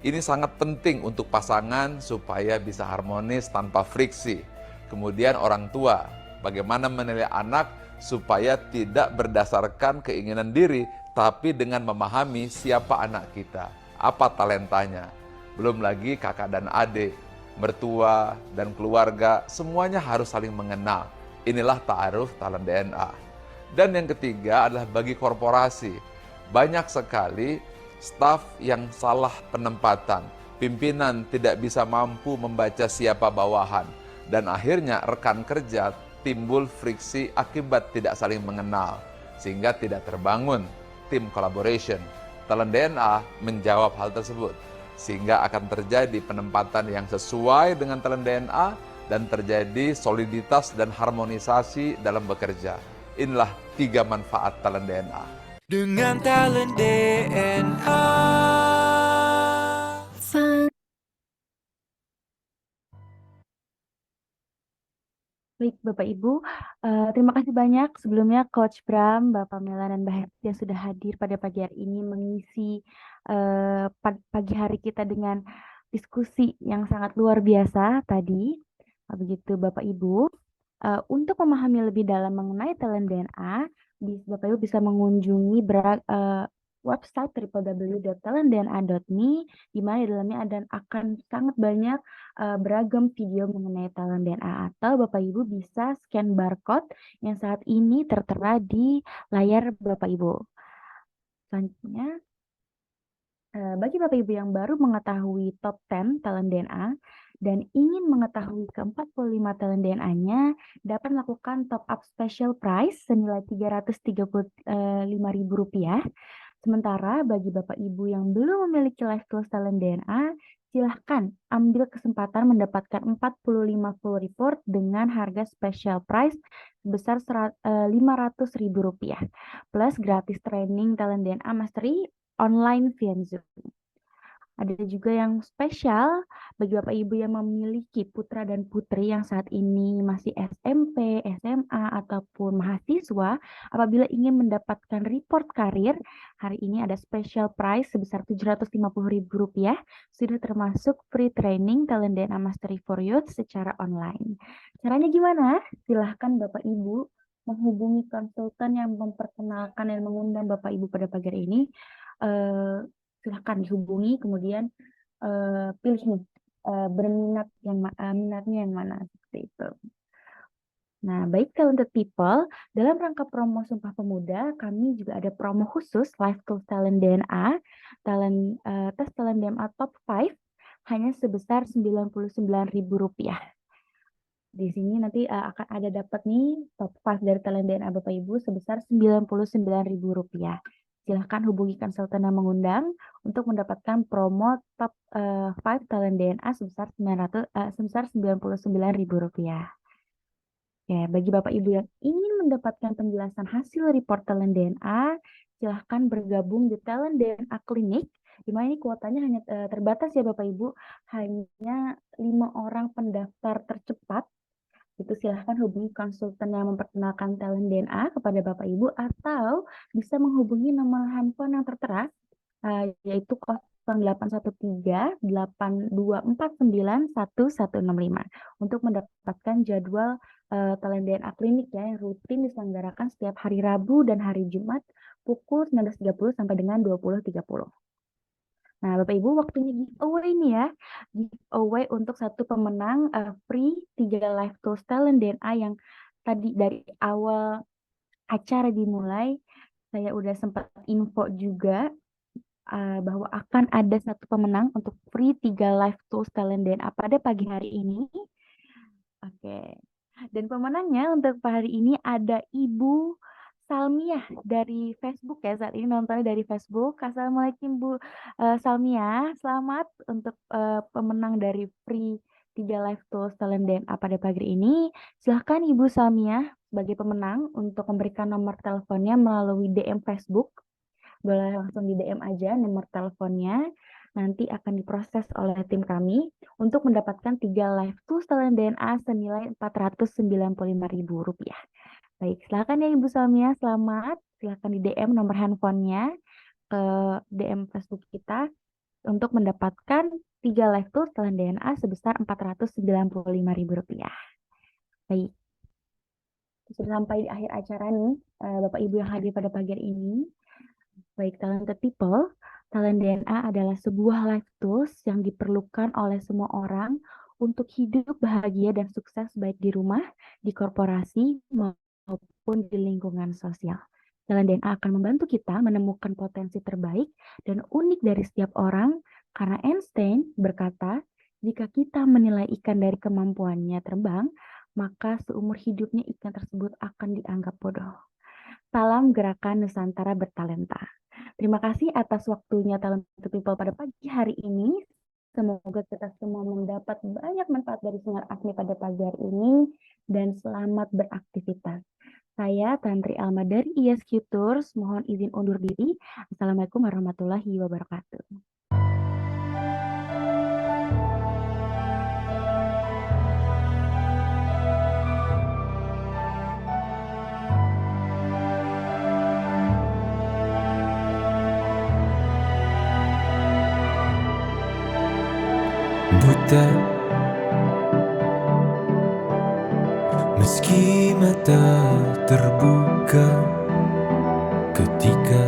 Ini sangat penting untuk pasangan supaya bisa harmonis tanpa friksi. Kemudian orang tua, bagaimana menilai anak supaya tidak berdasarkan keinginan diri, tapi dengan memahami siapa anak kita, apa talentanya. Belum lagi kakak dan adik, mertua dan keluarga, semuanya harus saling mengenal. Inilah ta'aruf talent DNA. Dan yang ketiga adalah bagi korporasi. Banyak sekali staf yang salah penempatan, pimpinan tidak bisa mampu membaca siapa bawahan, dan akhirnya rekan kerja timbul friksi akibat tidak saling mengenal, sehingga tidak terbangun tim collaboration. Talent DNA menjawab hal tersebut. sehingga akan terjadi penempatan yang sesuai dengan talent DNA dan terjadi soliditas dan harmonisasi dalam bekerja. Inilah 3 manfaat talent DNA. Dengan talent DNA. Baik, Bapak Ibu, terima kasih banyak sebelumnya Coach Bram, Bapak Melan, dan Mbak Hesti yang sudah hadir pada pagi hari ini mengisi pagi hari kita dengan diskusi yang sangat luar biasa tadi. Begitu Bapak Ibu, untuk memahami lebih dalam mengenai talent DNA, Bapak Ibu bisa mengunjungi website www.talentdna.me, di mana di dalamnya akan sangat banyak beragam video mengenai talent DNA, atau Bapak Ibu bisa scan barcode yang saat ini tertera di layar Bapak Ibu. Selanjutnya, bagi Bapak Ibu yang baru mengetahui top 10 talent DNA dan ingin mengetahui ke-45 talent DNA-nya, dapat melakukan top up special price senilai Rp335.000. Sementara bagi Bapak Ibu yang belum memiliki Life Tools Talent DNA, silahkan ambil kesempatan mendapatkan 45 full report dengan harga special price sebesar Rp500.000 plus gratis training Talent DNA Mastery online via Zoom. Ada juga yang spesial bagi Bapak Ibu yang memiliki putra dan putri yang saat ini masih SMP, SMA, ataupun mahasiswa. Apabila ingin mendapatkan report karir, hari ini ada special price sebesar Rp750.000, sudah termasuk free training Talent DNA Mastery for Youth secara online. Caranya gimana? Silahkan Bapak Ibu menghubungi konsultan yang memperkenalkan dan mengundang Bapak Ibu pada pagi hari ini. Silahkan dihubungi, kemudian pilih nih minatnya yang mana, seperti itu. Nah, baik talented people, dalam rangka promo Sumpah Pemuda, kami juga ada promo khusus Life Tools Talent DNA, tes talent DNA top 5 hanya sebesar Rp99.000. Di sini nanti akan ada dapat nih top 5 dari talent DNA Bapak Ibu sebesar Rp99.000. Silahkan hubungi konsultan yang mengundang untuk mendapatkan promo top 5 talent DNA sebesar Rp99.000. Ya, bagi Bapak Ibu yang ingin mendapatkan penjelasan hasil report talent DNA, silahkan bergabung di Talent DNA Clinic, di mana ini kuotanya hanya terbatas ya Bapak Ibu, hanya 5 orang pendaftar tercepat. Itu silahkan hubungi konsultan yang memperkenalkan talent DNA kepada Bapak Ibu, atau bisa menghubungi nomor handphone yang tertera, yaitu 0813-8249-1165 untuk mendapatkan jadwal talent DNA klinik ya, yang rutin diselenggarakan setiap hari Rabu dan hari Jumat pukul 19.30 sampai dengan 20.30. Nah, Bapak Ibu, waktunya giveaway nih ya. Giveaway untuk satu pemenang free 3 Life Tools Talent DNA yang tadi dari awal acara dimulai, saya udah sempat info juga bahwa akan ada satu pemenang untuk free 3 Life Tools Talent DNA pada pagi hari ini. Oke. Dan pemenangnya untuk hari ini ada Ibu Salmiah dari Facebook ya, saat ini nontonnya dari Facebook. Assalamualaikum Bu Salmiah, selamat untuk pemenang dari free 3 Life Tools Talent DNA pada pagi ini. Silahkan Ibu Salmiah sebagai pemenang untuk memberikan nomor teleponnya melalui DM Facebook. Boleh langsung di DM aja nomor teleponnya. Nanti akan diproses oleh tim kami untuk mendapatkan 3 Life Tools Talent DNA senilai Rp495.000. Baik, silakan ya Ibu Salmia, selamat. Silakan di DM nomor handphonenya ke DM Facebook kita untuk mendapatkan 3 Life Tools Talent DNA sebesar Rp495.000. Baik, sudah sampai di akhir acara nih, Bapak Ibu yang hadir pada pagi hari ini. Baik, talented people, talent DNA adalah sebuah life tools yang diperlukan oleh semua orang untuk hidup bahagia dan sukses baik di rumah, di korporasi, maupun di lingkungan sosial. Talent DNA akan membantu kita menemukan potensi terbaik dan unik dari setiap orang, karena Einstein berkata, jika kita menilai ikan dari kemampuannya terbang, maka seumur hidupnya ikan tersebut akan dianggap bodoh. Salam Gerakan Nusantara Bertalenta. Terima kasih atas waktunya Talented People pada pagi hari ini. Semoga kita semua mendapat banyak manfaat dari Sinar Asmi pada pagi hari ini dan selamat beraktivitas. Saya Tantri Alma dari ISQ Tours, mohon izin undur diri. Assalamualaikum warahmatullahi wabarakatuh. Buta, meski mata terbuka ketika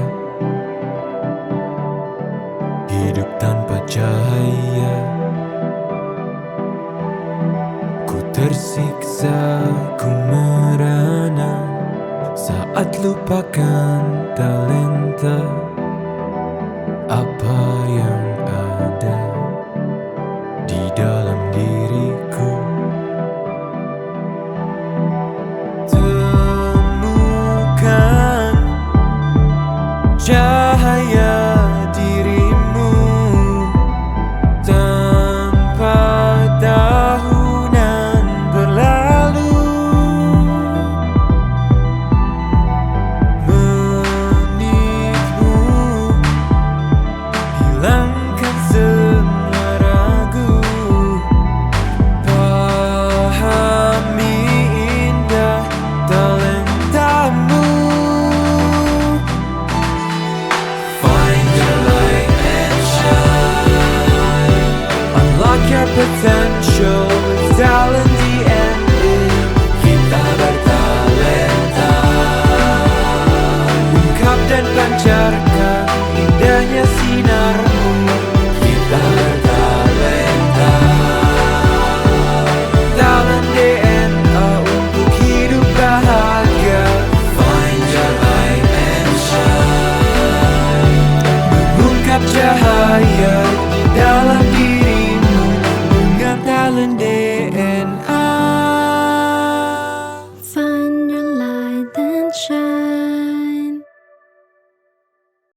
hidup tanpa cahaya, ku tersiksa, ku merana saat lupakan talenta apa yang ada di dalam diriku. Temukan cahaya dirimu tanpa tahunan berlalu, menitmu hilangkan semua ragu, pahami indah talentamu. Find your light and shine, unlock your potential with talent DNA. Kita bertalenta, ungkap dan pancarkan indahnya sinarmu. Kita bertalenta, talent DNA untuk hidup bahagia. Find your light and shine, mengungkap cahaya